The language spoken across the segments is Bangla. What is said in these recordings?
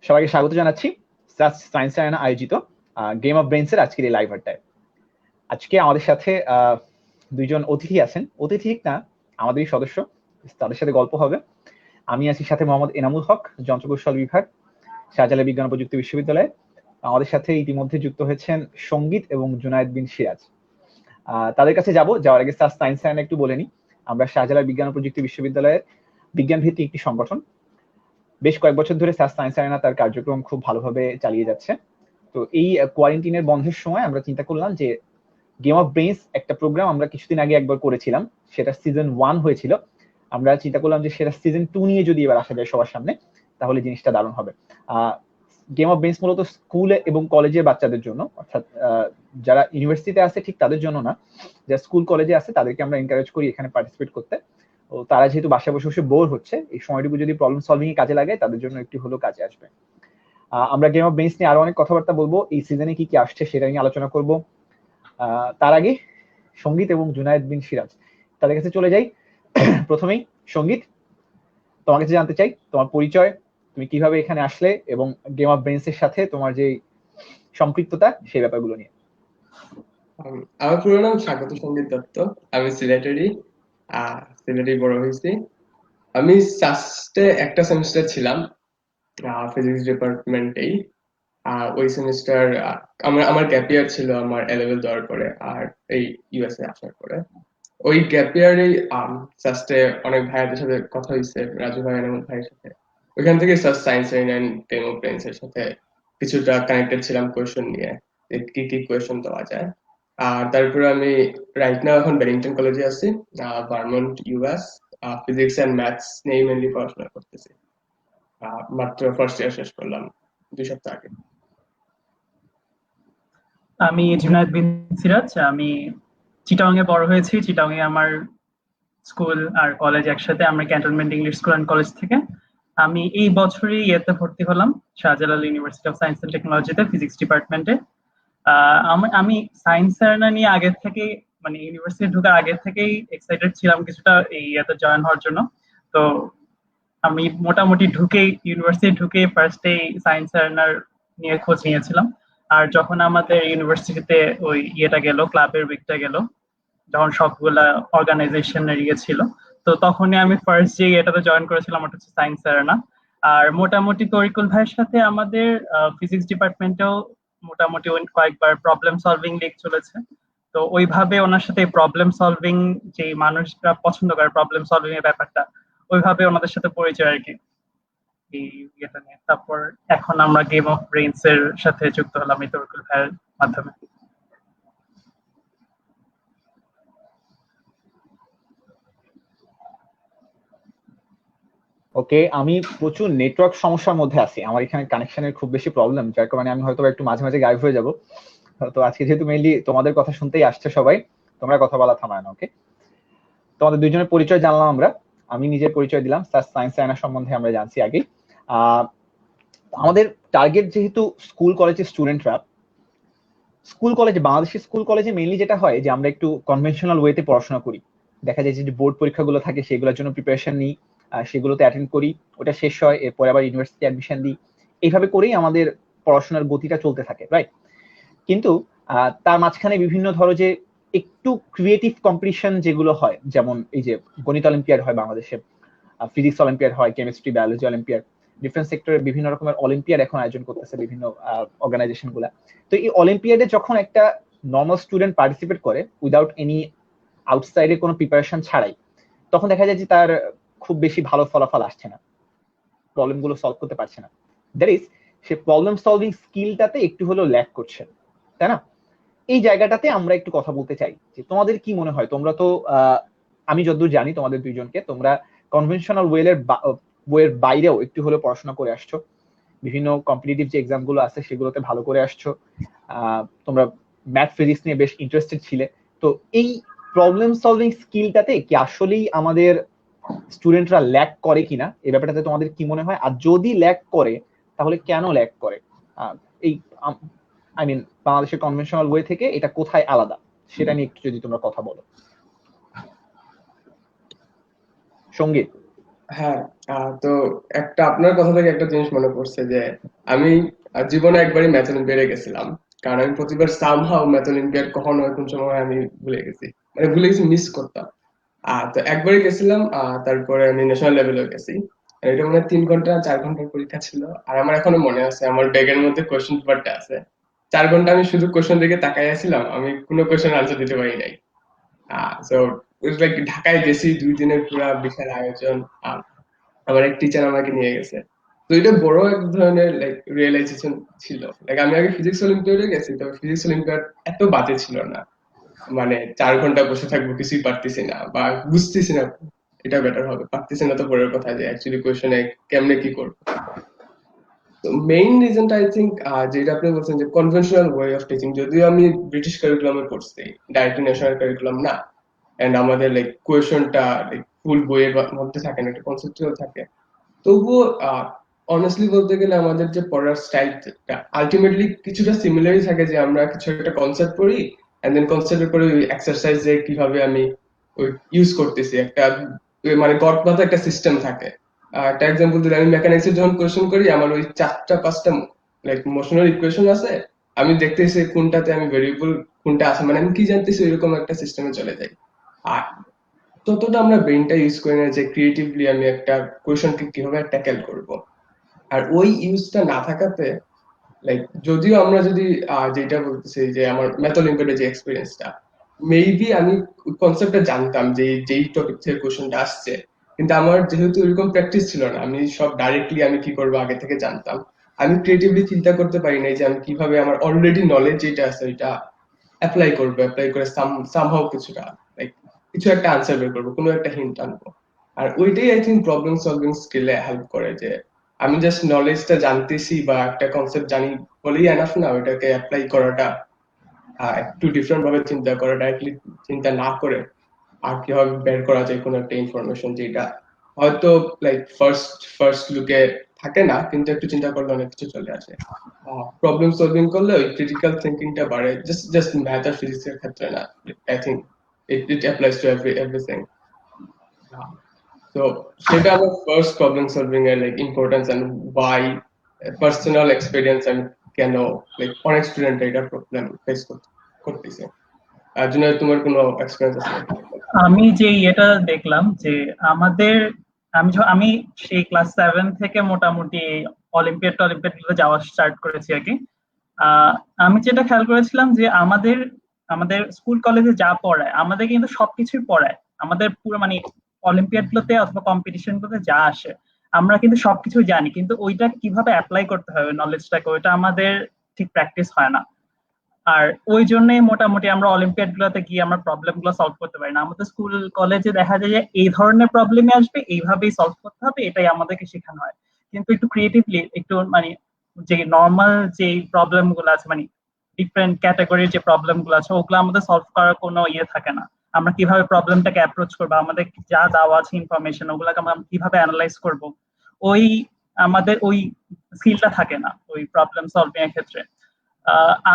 সবাইকে স্বাগত জানাচ্ছি সায়েন্স অ্যারেনা আয়োজিত গেম অফ ব্রেইনস এর আজকের এই লাইভ আড্ডায়। আজকে আমাদের সাথে দুইজন অতিথি আছেন, অতিথি না আমাদেরই সদস্য, তাদের সাথে গল্প হবে। আমি আছি সাথে মোহাম্মদ এনামুল হক, যন্ত্রকৌশল বিভাগ, শাহজালাল বিজ্ঞান ও প্রযুক্তি বিশ্ববিদ্যালয়। আমাদের সাথে ইতিমধ্যে যুক্ত হয়েছেন সঙ্গীত এবং জুনায়েদ বিন সিরাজ। তাদের কাছে যাওয়ার আগে সায়েন্স অ্যারেনা একটু বলে নিই। আমরা শাহজালাল বিজ্ঞান ও প্রযুক্তি বিশ্ববিদ্যালয়ের বিজ্ঞান ভিত্তিক একটি সংগঠন। বেশ কয়েক বছর ধরে সায়েন্স অ্যারেনা তার কার্যক্রম খুব ভালোভাবে চালিয়ে যাচ্ছে। তো এই কোয়ারেন্টিনের বন্ধের সময় আমরা চিন্তা করলাম যে গেম অফ ব্রেইনস একটা প্রোগ্রাম আমরা কিছুদিন আগে একবার করেছিলাম, সেটা সিজন 1 হয়েছিল। আমরা চিন্তা করলাম যে সেটা সিজন 2 নিয়ে যদি এবার আসা যায় সবার সামনে, তাহলে জিনিসটা দারুণ হবে। গেম অফ ব্রেইনস মূলত স্কুলে এবং কলেজের বাচ্চাদের জন্য, অর্থাৎ যারা ইউনিভার্সিটিতে আছে ঠিক তাদের জন্য না, যারা স্কুল কলেজে আছে তাদেরকে আমরা এনকারেজ করি এখানে পার্টিসিপেট করতে। ও তারা যেহেতু বাসায় বসে বসে বোর হচ্ছে, এই সময়টুকু যদি প্রবলেম সলভিং এ কাজে লাগায় তাদের জন্য একটু হলেও কাজে আসবে। আমরা গেম অফ ব্রেইনস নিয়ে আরো অনেক কথাবার্তা বলবো, এই সিজনে কি কি আসছে সেটা নিয়ে আলোচনা করব। তার আগে সঙ্গীত এবং জুনায়েদ বিন সিরাজ তাদের কাছে চলে যাই। প্রথমেই সঙ্গীত, তোমার কাছে জানতে চাই তোমার পরিচয়, তুমি কিভাবে এখানে আসলে এবং গেম অফ ব্রেইনস এর সাথে তোমার যে সম্পৃক্ততা সেই ব্যাপারগুলো নিয়ে। আমার পুরো নাম স্বাগত সঙ্গীত দত্ত, আমি সিলেটেরই বড় হয়েছি। আমি সাস্টে একটা সেমিস্টার ছিলাম ফিজিক্স ডিপার্টমেন্টেই। ওই সেমিস্টার আমার গ্যাপ ইয়ার ছিল আমার এ-লেভেল দেওয়ার পরে আর এই ইউএসএ আসার পরে। ওই গ্যাপ ইয়ারেই সাস্টে অনেক ভাইয়াদের সাথে কথা হয়েছে, রাজু ভাই এনামুল ভাইয়ের সাথে। ওইখান থেকে science and game of brains এর সাথে কিছুটা কানেক্টেড ছিলাম কোয়েশ্চেন নিয়ে, কি কি কোয়েশ্চেন দেওয়া যায়। আর তারপরে আমি রাইট নাও এখন বেলিংটন কলেজে আছি, Vermont US. Physics and maths নিয়ে মেনলি পড়াশোনা করতেছি। মাত্র ফার্স্ট ইয়ার শেষ করলাম 2 সপ্তাহ আগে। আমি জুনায়েদ বিন সিরাজ, আমি চিটাগং এ বড় হয়েছি। চিটাগং এ আমার স্কুল আর কলেজ একসাথে, আমরা cantonment English school and college থেকে। আমি এই বছরই ইয়েতে ভর্তি হলাম Shahjalal university of science and টেকনোলজিতে ফিজিক্স ডিপার্টমেন্টে। আমি সায়েন্স অ্যারেনা নিয়ে আগের থেকে, মানে ইউনিভার্সিটি ঢোকার আগে থেকেই এক্সাইটেড ছিলাম কিছুটা এই ইয়েতে জয়েন হওয়ার জন্য। তো আমি মোটামুটি ইউনিভার্সিটি ঢুকে ফার্স্টেই সায়েন্স অ্যারেনার নিয়ে খোঁজ নিয়েছিলাম। আর যখন আমাদের ইউনিভার্সিটিতে ওই ইয়েটা গেল, ক্লাবের উইকটা গেল, যখন সবগুলা অর্গানাইজেশনের ইয়ে ছিল, তো তখনই আমি ফার্স্ট যে এটাতে জয়েন করেছিলাম ওটা হচ্ছে সায়েন্স অ্যারেনা। আর মোটামুটি তরিকুল ভাইয়ের সাথে আমাদের ফিজিক্স ডিপার্টমেন্টেও মোটামুটি কয়েকবার প্রবলেম সলভিং লিগ চলেছে। তো ওইভাবে ওনার সাথে প্রবলেম সলভিং, যে মানুষরা পছন্দ করে প্রবলেম সলভিং এর ব্যাপারটা, ওইভাবে ওনাদের সাথে পরিচয় আর কি এই ইয়েটা নিয়ে। তারপর এখন আমরা গেম অফ ব্রেইনস এর সাথে যুক্ত হলাম এই তরিকুল ভাইয়ের মাধ্যমে। ওকে, আমি প্রচুর নেটওয়ার্ক সমস্যার মধ্যে আছি, আমার এখানে কানেকশনের খুব বেশি প্রবলেম, যার কারণে আমি হয়তো একটু মাঝে মাঝে গায়েব হয়ে যাব। তো আজকে যেহেতু মেইনলি তোমাদের কথা শুনতেই আসছে সবাই, তোমরা কথা বলা থামায় না। ওকে, তোমাদের দুইজনের পরিচয় জানলাম আমরা, আমি নিজের পরিচয় দিলাম। সায়েন্স অ্যারেনা সম্বন্ধে আমরা জানছি আগে। আমাদের টার্গেট যেহেতু স্কুল কলেজের স্টুডেন্টরা, স্কুল কলেজে, বাংলাদেশের স্কুল কলেজে মেইনলি যেটা হয় যে আমরা একটু কনভেনশনাল ওয়েতে পড়াশোনা করি। দেখা যায় যে বোর্ড পরীক্ষাগুলো থাকে সেগুলোর জন্য প্রিপারেশন নিই, সেগুলোতে অ্যাটেন্ড করি, ওটা শেষ হয়, এরপরে আবার ইউনিভার্সিটি অ্যাডমিশন দিই। এইভাবে করেই আমাদের পড়াশোনার গতিটা চলতে থাকে, রাইট? কিন্তু তার মাঝখানে বিভিন্ন ধরো যে একটু ক্রিয়েটিভ কম্পিটিশন যেগুলো হয়, যেমন এই যে গণিত অলিম্পিয়াড হয় বাংলাদেশে, ফিজিক্স অলিম্পিয়াড হয়, কেমিস্ট্রি বায়োলজি অলিম্পিয়াড, ডিফারেন্ট সেক্টরের বিভিন্ন রকমের অলিম্পিয়াড এখন আয়োজন করতেছে বিভিন্ন অর্গানাইজেশন গুলা। তো এই অলিম্পিয়াডে যখন একটা নর্মাল স্টুডেন্ট পার্টিসিপেট করে উইদাউট এনি আউটসাইডের কোনো প্রিপারেশন ছাড়াই, তখন দেখা যায় যে তার খুব বেশি ভালো ফলাফল আসছে না, প্রবলেমগুলো সলভ করতে পারছে না। দ্যাট ইজ, সে প্রবলেম সলভিং স্কিলটাতে একটু হলেও ল্যাক করছে, তাই না? এই জায়গাটাতে আমরা একটু কথা বলতে চাই যে তোমাদের কি মনে হয়, তোমরা তো আমি যতদূর জানি তোমাদের দুইজনকে, তোমরা কনভেনশনাল ওয়ের বাইরেও একটু হলেও পড়াশোনা করে আসছো, বিভিন্ন কম্পিটিটিভ যে এক্সাম গুলো আছে সেগুলোতে ভালো করে আসছো, তোমরা ম্যাথ ফিজিক্স নিয়ে বেশ ইন্টারেস্টেড ছিলে। তো এই প্রবলেম সলভিং স্কিলটাতে কি আসলেই আমাদের স্টুডেন্টরা ল্যাক করে কিনা, এই ব্যাপারটাতে তোমাদের কি মনে হয়? আর যদি ল্যাক করে তাহলে কেন ল্যাক করে? এই আই মিন বাংলাদেশের কনভেনশনাল ওয়ে থেকে এটা কোথায় আলাদা, সেটা নিয়ে একটু যদি তোমরা কথা বলো। সঙ্গীত। হ্যাঁ, তো একটা আপনার কথা থেকে একটা জিনিস মনে পড়ছে যে আমি জীবনে একবারই ম্যাথ অলিম্পিয়াডে গেছিলাম, কারণ আমি প্রতিবার সামহাও ম্যাথ অলিম্পিয়াড কখনো কোন সময় আমি ভুলে গেছি, মানে ভুলে গেছি, মিস করতাম। তো একবারই গেছিলাম, তারপরে আমি ন্যাশনাল লেভেলেও গেছি। আর এটা মনে হয় 3 ঘন্টা 4 ঘন্টার পরীক্ষা ছিল। আর আমার এখনো মনে আছে, আমার ব্যাগের মধ্যে কোয়েশ্চেন পেপারটা আছে। 4 ঘন্টা আমি শুধু কোয়েশ্চেন দিকে তাকাই আছিলাম, আমি কোনো কোয়েশ্চেন আনসার দিতে পারি নাই। সো ইটস লাইক ঢাকায় গেছি 2 দিনের পুরা বিশাল আয়োজন। আহ, আমার এক টিচার আমাকে নিয়ে গেছে। তো এটা বড় এক ধরনের লাইক রিয়েলাইজেশন ছিল। লাইক আমি আগে ফিজিক্স অলিম্পিয়াডে গেছি, তবে ফিজিক্স অলিম্পিয়াড এত বাজে ছিল না। মানে 4 ঘন্টা বসে থাকবো, কিছুই পারতেছি না বা বুঝতেছি না, এটা বেটার হবে, পারতেছি না তো পরের কথা, যে অ্যাকচুয়ালি কোয়েশনে কেমনে কি করবো। তো মেইন রিজনটা আই থিঙ্ক, যেটা আপনি বলছেন যে কনভেনশনাল ওয়ে অফ টিচিং, যদিও আমি ব্রিটিশ কারিকুলামে পড়ছি, ডাইরেক্টলি ন্যাশনাল কারিকুলাম না, এন্ড আমাদের লাইক কোয়েশনটা লাইক ফুল বইয়ের মধ্যে থাকে না, একটা কনসেপ্টুয়াল থাকে। তবুও অনেস্টলি বলতে গেলে আমাদের যে পড়ার স্টাইলটা আলটিমেটলি কিছুটা সিমিলারই থাকে, যে আমরা কিছু একটা কনসেপ্ট পড়ি, এন্ড দেন কনসেপ্টের পরে ওই এক্সারসাইজে কিভাবে আমি ওই ইউজ করতেছি, একটা মানে গড়পড়তা একটা সিস্টেম থাকে। একটা এক্সাম্পল দিলে, আমি মেকানিক্সে যখন কোয়েশ্চেন করি, আমার ওই 4টা 5টা লাইক মোশনাল ইকুয়েশন আছে, আমি দেখতেছি কোনটাতে আমি ভেরিয়েবল কোনটা আছে, মানে আমি কি জানতেছি, এরকম একটা সিস্টেমে চলে যাই। আর ততটা আমরা ব্রেনটা ইউজ করি না যে ক্রিয়েটিভলি আমি একটা কোয়েশনকে কিভাবে ট্যাকেল করব। আর ওই ইউজটা না থাকাতে লাইক, যদিও আমরা যদি যেটা বলতেছি যে আমার ম্যাথ অলিম্পিয়াডে যে এক্সপিরিয়েন্সটা, মেবি আমি কনসেপ্টটা জানতাম যে যেই টপিক থেকে কোশ্চেনটা আসছে, কিন্তু আমার যেহেতু এরকম প্র্যাকটিস ছিল না, আমি সব ডাইরেক্টলি আমি কি করবো আগে থেকে জানতাম। আমি ক্রিয়েটিভলি চিন্তা করতে পারি নাই যে আমি কিভাবে আমার অলরেডি নলেজ যেটা আছে ওইটা অ্যাপ্লাই করবো, অ্যাপ্লাই করে সামহাও কিছুটা লাইক কিছু একটা আনসার বের করবো, কোনো একটা হিন্ট আনবো। আর ওইটাই আই থিঙ্ক প্রবলেম সলভিং স্কিলে হেল্প করে, যে আমি জাস্ট নলেজটা জানতেছি বা একটা কনসেপ্ট জানি বলেই এনাফ না, ওইটাকে অ্যাপ্লাই করাটা, একটু ডিফারেন্ট ভাবে চিন্তা করা, ডাইরেক্টলি চিন্তা না করে আর কিভাবে বের করা যায় কোনো একটা ইনফরমেশন, যেটা হয়তো লাইক ফার্স্ট ফার্স্ট লুকে থাকে না, কিন্তু একটু চিন্তা করলে অনেক কিছু চলে আসে। প্রবলেম সলভিং করলে ওই ক্রিটিক্যাল থিঙ্কিংটা বাড়ে, জাস্ট জাস্ট ম্যাথ আর ফিজিক্স এর ক্ষেত্রে না, I think it applies to everything. তো সেটা আমার ফার্স্ট প্রবলেম সলভিং এর like importance, and why personal experience আমি কেন লাইক অনেক স্টুডেন্ট এটা প্রবলেম ফেস করতেছে। আর জন্য তোমার কোনো এক্সপেরিয়েন্স আছে নাকি? আমি যে এটা দেখলাম যে আমাদের আমি সেই ক্লাস 7 থেকে মোটামুটি অলিম্পিয়াড গুলো যাওয়া স্টার্ট করেছি আর কি। আহ, আমি যেটা খেয়াল করেছিলাম যে আমাদের আমাদের স্কুল কলেজে যা পড়ায় আমাদের কিন্তু সবকিছুই পড়ায়, আমাদের পুরো মানে অলিম্পিয়াড গুলোতে অথবা কম্পিটিশন গুলোতে যা আসে আমরা কিন্তু সবকিছু জানি, কিন্তু ওইটা কিভাবে অ্যাপ্লাই করতে হবে নলেজটাকে ওইটা আমাদের ঠিক প্র্যাকটিস হয় না। আর ওই জন্যই মোটামুটি আমরা অলিম্পিয়াড গুলোতে গিয়ে আমরা প্রবলেম গুলো সলভ করতে পারি না। আমাদের স্কুল কলেজে দেখা যায় যে এই ধরনের প্রবলেমই আসবে, এইভাবেই সলভ করতে হবে, এটাই আমাদেরকে শেখানো হয়। কিন্তু একটু ক্রিয়েটিভলি একটু মানে যে নর্মাল যে প্রবলেম গুলো আছে মানে ডিফারেন্ট ক্যাটাগরির যে প্রবলেম গুলো আছে ওগুলো আমাদের সলভ করার কোনো ইয়ে থাকে না। আমরা কিভাবে প্রবলেমটাকে অ্যাপ্রোচ করবো, আমাদের যা দেওয়া আছে ইনফরমেশন ওগুলাকে আমরা কিভাবে অ্যানালাইজ করব, ওই আমাদের ওই স্কিলটা থাকে না ওই প্রবলেম সলভিং এর ক্ষেত্রে।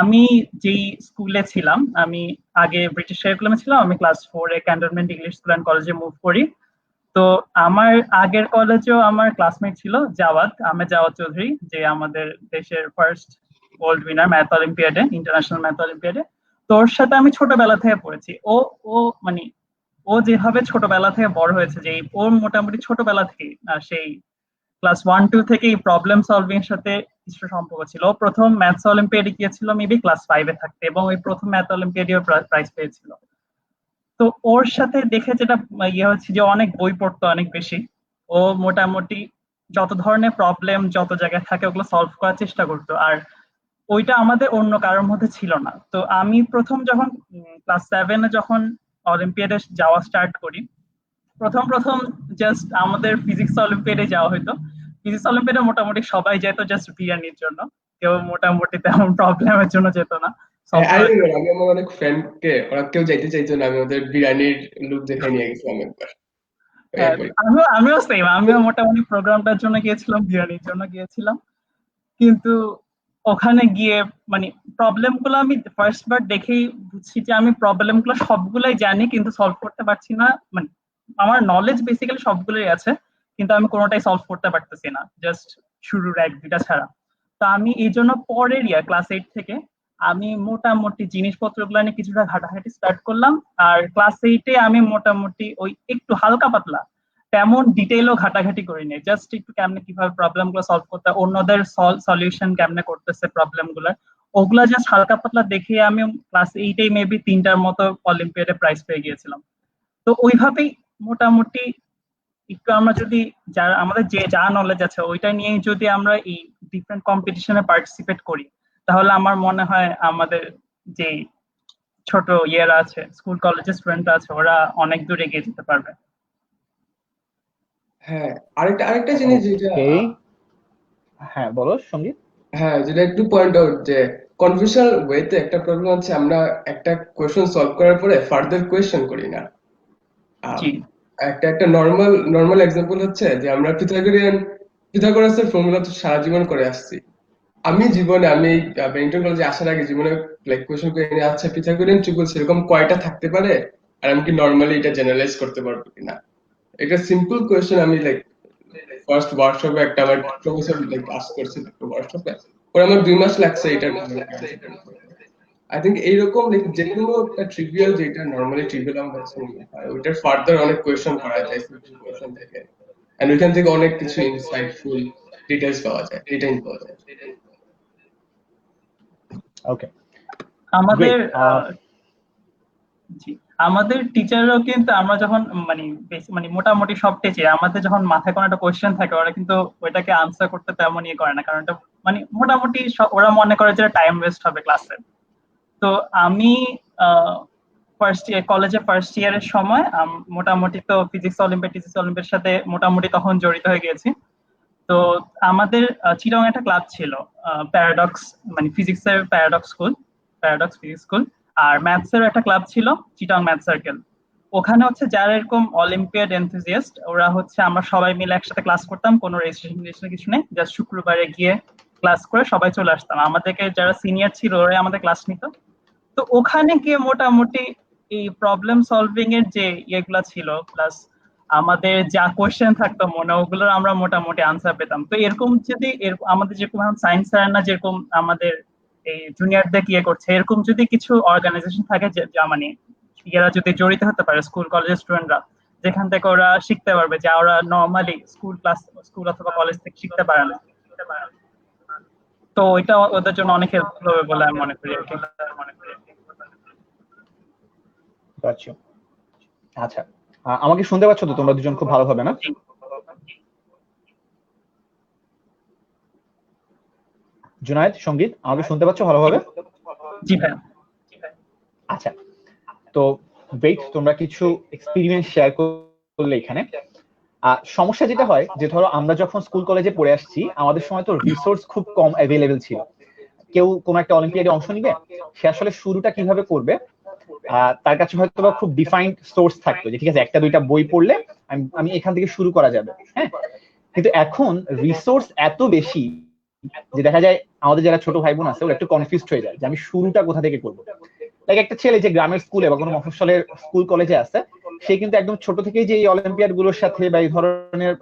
আমি যেই স্কুলে ছিলাম, আমি আগে ব্রিটিশ কারিকুলামে ছিলাম, আমি class 4 cantonment English school and কলেজে মুভ করি। তো আমার আগের কলেজেও আমার ক্লাসমেট ছিল আহমেদ জাওয়াদ চৌধুরী, যে আমাদের দেশের ফার্স্ট গোল্ড উইনার ম্যাথ অলিম্পিয়াডে, ইন্টারন্যাশনাল ম্যাথ অলিম্পিয়াডে। তোর সাথে আমি ছোটবেলা থেকে পড়েছি। ও ও মানে ও যেভাবে ছোটবেলা থেকে বড় হয়েছে, যে ওর মোটামুটি ছোটবেলা থেকে সেই ক্লাস 1-2 থেকে এই প্রবলেম সলভিং এর সাথে কিছু সম্পর্ক ছিল। ও প্রথম ম্যাথস অলিম্পিয়াডে গিয়েছিল মেবি ক্লাস 5-এ থাকতে, এবং ওই প্রথম ম্যাথ অলিম্পিয়াডে প্রাইজ পেয়েছিল। তো ওর সাথে দেখে যেটা ইয়ে হচ্ছে যে অনেক বই পড়তো অনেক বেশি। ও মোটামুটি যত ধরনের প্রবলেম যত জায়গায় থাকে ওগুলো সলভ করার চেষ্টা করতো, আর ওইটা আমাদের অন্য কারোর মধ্যে ছিল না। তো আমি প্রথম যখন ক্লাস 7-এ যখন অলিম্পিয়াডে যাওয়া স্টার্ট করি, প্রথম প্রথম জাস্ট আমাদের ফিজিক্স অলিম্পিয়াডে যাওয়া হতো। ফিজিক্স অলিম্পিয়াডে মোটামুটি সবাই যেত জাস্ট বিরিয়ানির জন্য, কেউ মোটামুটি তেমন প্রবলেমের জন্য যেত না সলভ আই করার জন্য। রিমেম্বার, আমি আমার অনেক ফ্রেন্ডকে, ওরা কেউ যাইতে চাইতো না, আমি ওদের বিরিয়ানির লুক দেখে নিয়ে গেছিলাম একবার। হ্যাঁ, এরপরে আমিও সেম, আমিও মোটামুটি প্রোগ্রামটার জন্য গিয়েছিলাম, বিরিয়ানির জন্য গিয়েছিলাম। কিন্তু ওখানে গিয়ে মানে প্রবলেম গুলো আমি ফার্স্ট বার দেখেই বুঝছি যে আমি প্রবলেম গুলো সবগুলাই জানি কিন্তু সলভ করতে পারছি না। মানে আমার নলেজ বেসিক্যালি সবগুলোই আছে, কিন্তু আমি কোনোটাই সলভ করতে পারতেছি না, জাস্ট শুরুর এক দুইটা ছাড়া। তো আমি এই জন্য পরের ইয়ার ক্লাস 8 থেকে আমি মোটামুটি জিনিসপত্রগুলো নিয়ে কিছুটা ঘাটাঘাটি স্টার্ট করলাম। আর ক্লাস 8-এ আমি মোটামুটি ওই একটু হালকা পাতলা, তেমন ডিটেইলও ঘাটাঘাটি করিনি, জাস্ট একটু কেমনে কিভাবে প্রবলেম গুলো সলভ করতে হয়, অন্যদের সলিউশন কেমনে করতেছে প্রবলেম গুলো, ওগুলা জাস্ট হালকা পাতলা দেখে আমি ক্লাস 8-এ মেবি 3টার মতো অলিম্পিয়াডে প্রাইজ পেয়ে গিয়েছিলাম। তো ওইভাবেই মোটামুটি একটু আমরা যদি যারা আমাদের যে যা নলেজ আছে ওইটা নিয়েই যদি আমরা এই ডিফারেন্ট কম্পিটিশনে পার্টিসিপেট করি, তাহলে আমার মনে হয় আমাদের যে ছোট ইয়েরা আছে, স্কুল কলেজের স্টুডেন্ট আছে, ওরা অনেক দূর এগিয়ে যেতে পারবে। হ্যাঁ, আরেকটা জিনিস যেটা ওকে, হ্যাঁ বলো সঙ্গীত। হ্যাঁ, যেটা একটু পয়েন্ট আউট যে কনফিউশনাল ওয়েতে একটা প্রবলেম হচ্ছে আমরা একটা কোয়েশ্চেন সলভ করার পরে ফার্দার কোয়েশ্চেন করি না। জি একটা নর্মাল এক্সাম্পল হচ্ছে যে আমরা পিথাগোরাসের ফর্মুলা তো সারা জীবন করে আসছি। আমি বেন্টন কলেজে আসার আগে জীবনে লাইক কোয়েশ্চেন করে নিয়ে, আচ্ছা পিথাগোরিয়ান ট্রিপল সেরকম কয়টা থাকতে পারে আর আমি কি নর্মালি এটা জেনারেলাইজ করতে পারবো কিনা। একটা সিম্পল কোয়েশ্চেন আমি লাইক ফার্স্ট ওয়ার্কশপে একটা আমার প্রফেসর লাইক আস্ক করছিল একটা ওয়ার্কশপে, পরে আমার 2 মাস লাগছে এটা। আই থিঙ্ক এইরকম লাইক যে কোনো একটা ট্রিভিয়াল যেটা নর্মালি ট্রিভিয়াল আমার কাছে মনে হয় ওইটার ফার্দার অনেক কোয়েশ্চেন করা যায় সিম্পল কোয়েশ্চেন থেকে, এন্ড ওইখান থেকে অনেক কিছু ইনসাইটফুল ডিটেইলস পাওয়া যায়, ডিটেইল পাওয়া যায়। ওকে, আমাদের গ্রেট। জি, আমাদের টিচাররাও কিন্তু আমরা যখন মানে মোটামুটি সব টিচার আমাদের যখন মাথায় কোনো একটা কোয়েশ্চেন থাকে, ওরা কিন্তু ওইটাকে আনসার করতে তেমন ইয়ে করে না, কারণ এটা মানে মোটামুটি ওরা মনে করে যে টাইম ওয়েস্ট হবে ক্লাসে। তো আমি ফার্স্ট ইয়ার কলেজে ফার্স্ট ইয়ারের সময় মোটামুটি তো ফিজিক্স অলিম্পিয়াড সাথে মোটামুটি তখন জড়িত হয়ে গেছি। তো আমাদের চিটং একটা ক্লাব ছিল, প্যারাডক্স, মানে ফিজিক্সের প্যারাডক্স ফিজিক্স স্কুল। আর ম্যাথস এর একটা ক্লাব ছিল, চিটং ম্যাথ সার্কেল। ওখানে হচ্ছে যারা এরকম অলিম্পিয়াড এনথুজিয়াস্ট, ওরা হচ্ছে আমরা সবাই মিলে একসাথে ক্লাস করতাম, কোনো রেজিস্ট্রেশন কিছু নেই, জাস্ট শুক্রবারে গিয়ে ক্লাস করে সবাই চলে আসতাম। আমাদেরকে যারা সিনিয়র ছিল ওরাই আমাদের ক্লাস নিত। তো ওখানে গিয়ে মোটামুটি এই প্রবলেম সলভিং এর যে ইয়েগুলা ছিল, প্লাস আমাদের যা কোয়েশ্চেন থাকতো মনে, ওগুলোর আমরা মোটামুটি আনসার পেতাম। তো এরকম যদি আমাদের যেরকম সায়েন্স স্যার না যেরকম আমাদের এই জুনিয়রদের ইয়ে করছে, এরকম যদি কিছু অর্গানাইজেশন থাকে যা মানে এরা যদি জড়িত হতে পারে স্কুল কলেজের স্টুডেন্টরা, যেখান থেকে ওরা শিখতে পারবে যা ওরা নর্মালি স্কুল অথবা কলেজ থেকে শিখতে পারে না, তো এটা ওদের জন্য অনেক হেল্পফুল হবে বলে আমি মনে করি আর কি। আচ্ছা, আমাকে শুনতে পাচ্ছ তো তোমরা দুজন খুব ভালোভাবে? না জুনায়েদ, সঙ্গীত, আমাকে শুনতে পাচ্ছ ভালোভাবে? জি ভাই। আচ্ছা, তো ওয়েট, তোমরা কিছু এক্সপেরিমেন্ট শেয়ার করলে এখানে। সমস্যা যেটা হয় যে ধরো আমরা যখন স্কুল কলেজে পড়ে আসছি আমাদের সময় তো রিসোর্স খুব কম অ্যাভেলেবেল ছিল। কেউ কোনো একটা অলিম্পিয়াডে অংশ নিবে, সে আসলে শুরুটা কিভাবে করবে, তার কাছে হয়তো বা খুব ডিফাইন্ড সোর্স থাকতো যে ঠিক আছে একটা দুইটা বই পড়লে আমি এখান থেকে শুরু করা যাবে। হ্যাঁ, কিন্তু এখন রিসোর্স এত বেশি যে দেখা যায় আমাদের যারা ছোট ভাই বোন আছে ওরা একটু কনফিউজড হয়ে যায় যে আমি শুরুটা কোথা থেকে করবো। লাইক একটা ছেলে যে গ্রামের স্কুলে বা কোনো মফস্বলের স্কুল কলেজে আছে, সে কিন্তু একদম ছোট থেকেই যে এই অলিম্পিয়াড গুলোর সাথে বা এই ধরনের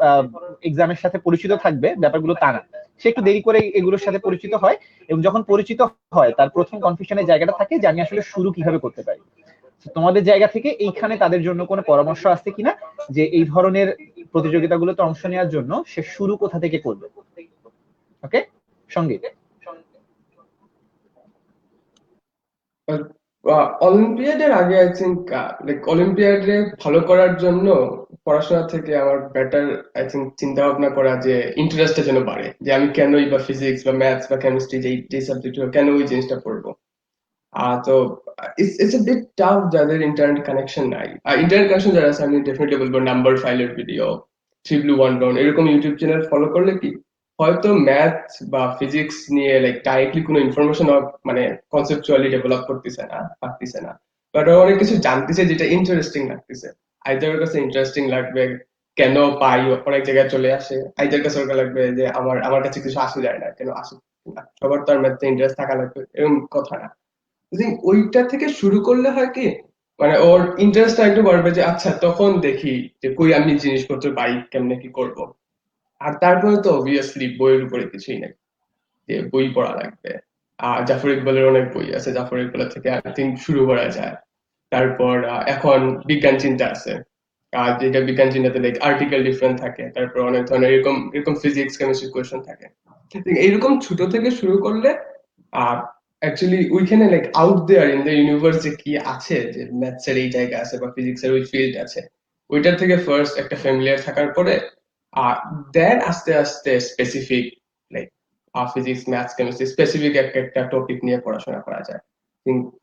এক্সামের সাথে পরিচিত থাকবে ব্যাপারগুলো তা না। সে একটু দেরি করে এগুলোর সাথে পরিচিত হয়, এবং যখন পরিচিত হয় তার প্রথম কনফিউশনের জায়গাটা থাকে যে আমি আসলে শুরু কিভাবে করতে পারি। তোমাদের জায়গা থেকে এইখানে তাদের জন্য কোনো পরামর্শ আছে কিনা যে এই ধরনের প্রতিযোগিতাগুলোতে অংশ নেওয়ার জন্য সে শুরু কোথা থেকে করবে? ওকে, সঙ্গীত। অলিম্পিয়াডের আগে আই থিঙ্ক লাইক অলিম্পিয়াডে ভালো করার জন্য পড়াশোনা থেকে আমার বেটার আই থিঙ্ক চিন্তা ভাবনা করা যে ইন্টারেস্টটা যেন বাড়ে, যে আমি কেনই বা ফিজিক্স বা ম্যাথস বা কেমিস্ট্রি যে সাবজেক্ট কেন ওই জিনিসটা পড়বো। তো ইটস এ বিট টাফ যাদের ইন্টারনেট কানেকশন নাই। ইন্টারনেট কানেকশন যারা আছে আমি ডেফিনেটলি বলবো নাম্বার ফাইলের video, three blue one brown এরকম ইউটিউব চ্যানেল ফলো করলে কি হয়তো ম্যাথ বা ফিজিক্স নিয়ে লাইক ডাইরেক্টলি কোনো ইনফরমেশন মানে কনসেপচুয়ালি ডেভেলপ পারতেছে না, বাট অনেক কিছু জানতেছে যেটা ইন্টারেস্টিং লাগতেছে। আইদার কাছে ইন্টারেস্টিং লাগবে কেন পাই অনেক জায়গায় চলে আসে, আইদার কাছে ওটা লাগবে যে আমার কাছে কিছু আসে যায় না কেন আসে না, সবার তো আর ম্যাথে ইন্টারেস্ট থাকা লাগবে এরকম কথা না। ওইটা থেকে শুরু করলে হয় কি মানে ওর ইন্টারেস্টটা একটু বাড়বে যে আচ্ছা তখন দেখি যে কই আমি জিনিসপত্র পাই কেমনে কি করব। আর তারপরে তো অবভিয়াসলি বইয়ের উপরে কিছুই নাই, যে বই পড়া লাগবে। জাফর ইকবালের অনেক বই আছে, জাফর ইকবালের থেকে আই থিঙ্ক শুরু করা যায়। তারপর এখন বিজ্ঞান চিন্তা আছে, যেটা বিজ্ঞান চিন্তাতে লাইক আর্টিকেল ডিফারেন্ট থাকে, তারপর অনেক ধরনের এরকম এরকম ফিজিক্স কেমিস্ট্রি কোয়েশ্চেন থাকে। এইরকম ছোট থেকে শুরু করলে অ্যাকচুয়ালি ওইখানে like out there in the universe যে কি আছে, যে ম্যাথস এর এই জায়গা আছে বা ফিজিক্স এর ওই ফিল্ড আছে, ওইটার থেকে ফার্স্ট একটা ফ্যামিলিয়ার থাকার পরে দেন আস্তে আস্তে specific like physics maths chemistry specific একটা একটা টপিক নিয়ে পড়াশোনা করা যায়।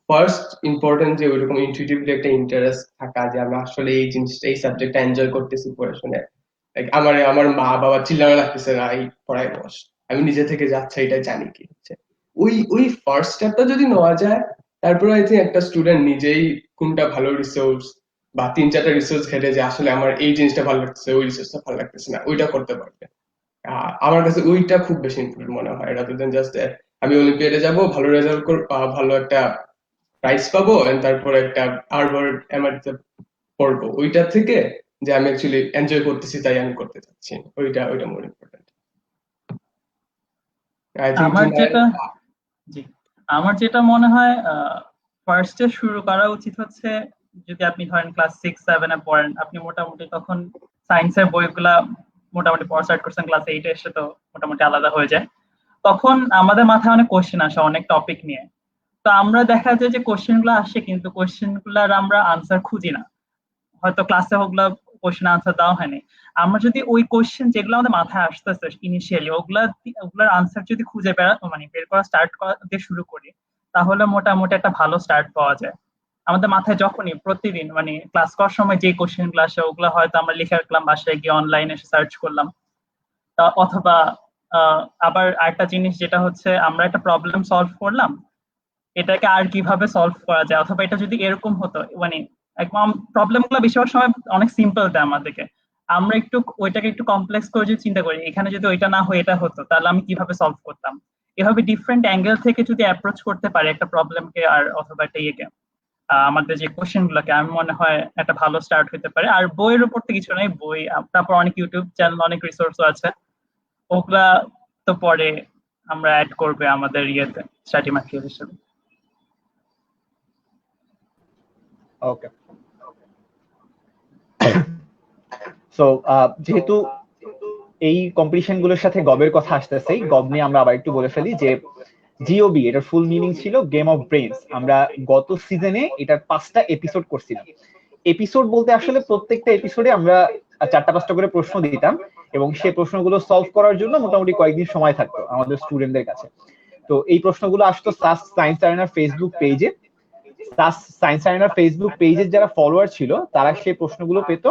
ফার্স্ট ইম্পর্টেন্ট যে ওইরকম ইনটিউটিভলি একটা ইন্টারেস্ট থাকা, যে আমরা আসলে এই জিনিসটা এই সাবজেক্টটা এনজয় করতেছি পড়াশোনায়। লাইক আমার মা বাবা চিল্লানো লাগতেছে না এই পড়ায় বস, আমি নিজে থেকে যাচ্ছে এটা জানি কি হচ্ছে। ওই ওই ফার্স্ট স্টেপটা যদি নেওয়া যায়, তারপরে আই থিঙ্ক একটা স্টুডেন্ট নিজেই কোনটা ভালো রিসোর্স বা 3-4টা রিসোর্স ঘেটে যে আসলে আমার এই জিনিসটা ভালো লাগতেছে ওই রিসোর্সটা ভালো লাগতেছে না ওইটা করতে পারবে। আমার কাছে ওইটা খুব বেশি ইম্পর্টেন্ট মনে হয়, রাদার দেন জাস্ট আমি অলিম্পিয়াডে যাব, ভালো রেজাল্ট ভালো একটা প্রাইজ পাবো and তারপরে একটা হার্ভার্ড এমআইটিতে পড়বো, ওইটা থেকে যে আমি অ্যাকচুয়ালি এনজয় করতেছি তাই আমি করতে চাচ্ছি, ওইটা ওইটা মোর ইম্পর্টেন্ট আই থিঙ্ক। আমার যেটা জি আমার যেটা মনে হয় ফার্স্টে শুরু করা উচিত হচ্ছে, যদি আপনি ধরেন ক্লাস 6-7 এ পড়েন, আপনি মোটামুটি তখন সায়েন্সের বইগুলা মোটামুটি পড়া স্টার্ট করছেন, ক্লাস 8 এসে তো মোটামুটি আলাদা হয়ে যায়। তখন আমাদের মাথায় অনেক কোশ্চেন আসে অনেক টপিক নিয়ে। তো আমরা দেখা যায় যে কোশ্চেন গুলো আসে কিন্তু কোশ্চেন গুলার আমরা আনসার খুঁজি না, হয়তো ক্লাসে ওগুলা কোশ্চেন আনসার দেওয়া হয়নি। আমরা যদি ওই কোশ্চেন যেগুলো আমাদের মাথায় আসতেছে ইনিশিয়ালি ওগুলার আনসার যদি খুঁজে বের করা স্টার্ট দিয়ে শুরু করি, তাহলে মোটামুটি একটা ভালো স্টার্ট পাওয়া যায়। আমাদের মাথায় যখনই প্রতিদিন ক্লাস করার সময় যে কোশ্চেন গুলো আসে ওগুলো হয়তো আমরা লিখে রাখলাম, বাসায় গিয়ে অনলাইনে সার্চ করলাম। অথবা আবার আরেকটা জিনিস যেটা হচ্ছে, আমরা একটা প্রবলেম সলভ করলাম, এটাকে আর কিভাবে সলভ করা যায়, অথবা এটা যদি এরকম হতো একদম প্রবলেম গুলো বেশিরভাগ সময় অনেক সিম্পল দেয় আমাদেরকে, আমরা একটু ওইটাকে একটু কমপ্লেক্স করে যদি চিন্তা করি, এখানে যদি ওইটা না হয়ে এটা হতো তাহলে আমি কিভাবে সলভ করতাম। এভাবে ডিফারেন্ট অ্যাঙ্গেল থেকে যদি অ্যাপ্রোচ করতে পারে একটা প্রবলেমকে আর অথবা একটা ইয়েকে, আমাদের যে কোশ্চেন গুলোকে, আমি মনে হয় একটা ভালো স্টার্ট হতে পারে। আর বইয়ের উপর তো কিছু নেই, বই তারপর অনেক ইউটিউব চ্যানেল অনেক রিসোর্সও আছে, ওগুলা তো পরে আমরা অ্যাড করবে আমাদের ইয়েতে স্টাডি ম্যাটেরিয়াল হিসেবে। ওকে, সো যেহেতু এই কম্পিটিশন গুলোর সাথে গবের কথা আসতেছে, গব নিয়ে আমরা আবার একটু বলে ফেলি যে জিওবি এটার ফুল মিনিং ছিল গেম অফ ব্রেনস। আমরা গত সিজনে এটার 5টা এপিসোড করছিলাম। এপিসোড বলতে আসলে প্রত্যেকটা এপিসোডে আমরা 4টা-5টা করে প্রশ্ন দিতাম এবং সেই প্রশ্নগুলো সলভ করার জন্য মোটামুটি কয়েকদিন সময় থাকতো আমাদের স্টুডেন্টদের কাছে। তো এই প্রশ্নগুলো আসতো সাস সায়েন্স আরেনার ফেসবুক পেজে। সাস সায়েন্স আরেনার ফেসবুক পেজের যারা ফলোয়ার ছিল তারা সেই প্রশ্নগুলো পেত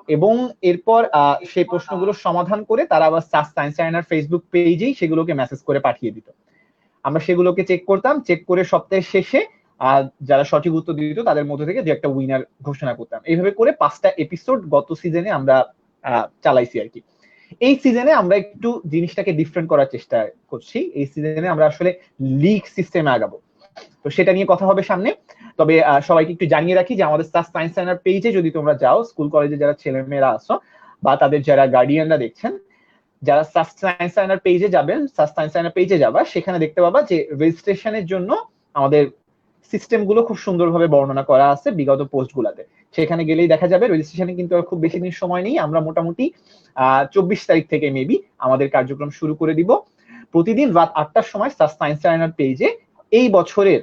এবং এরপর সেই প্রশ্নগুলোর সমাধান করে তারা আবার সাস সায়েন্স আরেনার ফেসবুক পেজেই সেগুলোকে মেসেজ করে পাঠিয়ে দিত। আমরা সেগুলোকে চেক করতাম, চেক করে সপ্তাহের শেষে যারা সঠিক উত্তর দিত তাদের মধ্যে থেকে যে একটা উইনার ঘোষণা করতাম। এইভাবে করে 5টা এপিসোড গত সিজনে আমরা চালাইছি আর কি। এই সিজনে আমরা একটু জিনিসটাকে ডিফারেন্ট করার চেষ্টা করছি। এই সিজনে আমরা আসলে লিগ সিস্টেমে আগাবো, তো সেটা নিয়ে কথা হবে সামনে। তবে সবাইকে একটু জানিয়ে রাখি যে আমাদের সাস সায়েন্স আরেনার পেজে যদি তোমরা যাও, স্কুল কলেজে যারা ছেলেমেয়েরা আছো বা তাদের যারা গার্ডিয়ানরা দেখছেন, যারা সাস সায়েন্স আরেনার পেজে যাবেন, সাস সায়েন্স আরেনার পেজে যাবা, সেখানে দেখতে পাবা যে রেজিস্ট্রেশনের জন্য আমাদের সিস্টেম গুলো খুব সুন্দরভাবে বর্ণনা করা আছে বিগত পোস্ট গুলাতে। সেখানে গেলেই দেখা যাবে। রেজিস্ট্রেশনে কিন্তু খুব বেশি দিন সময় নেই, আমরা মোটামুটি 24 তারিখ থেকে মেবি আমাদের কার্যক্রম শুরু করে দিব। প্রতিদিন রাত 8টার সময় সাস সায়েন্স আরেনার পেজে এই বছরের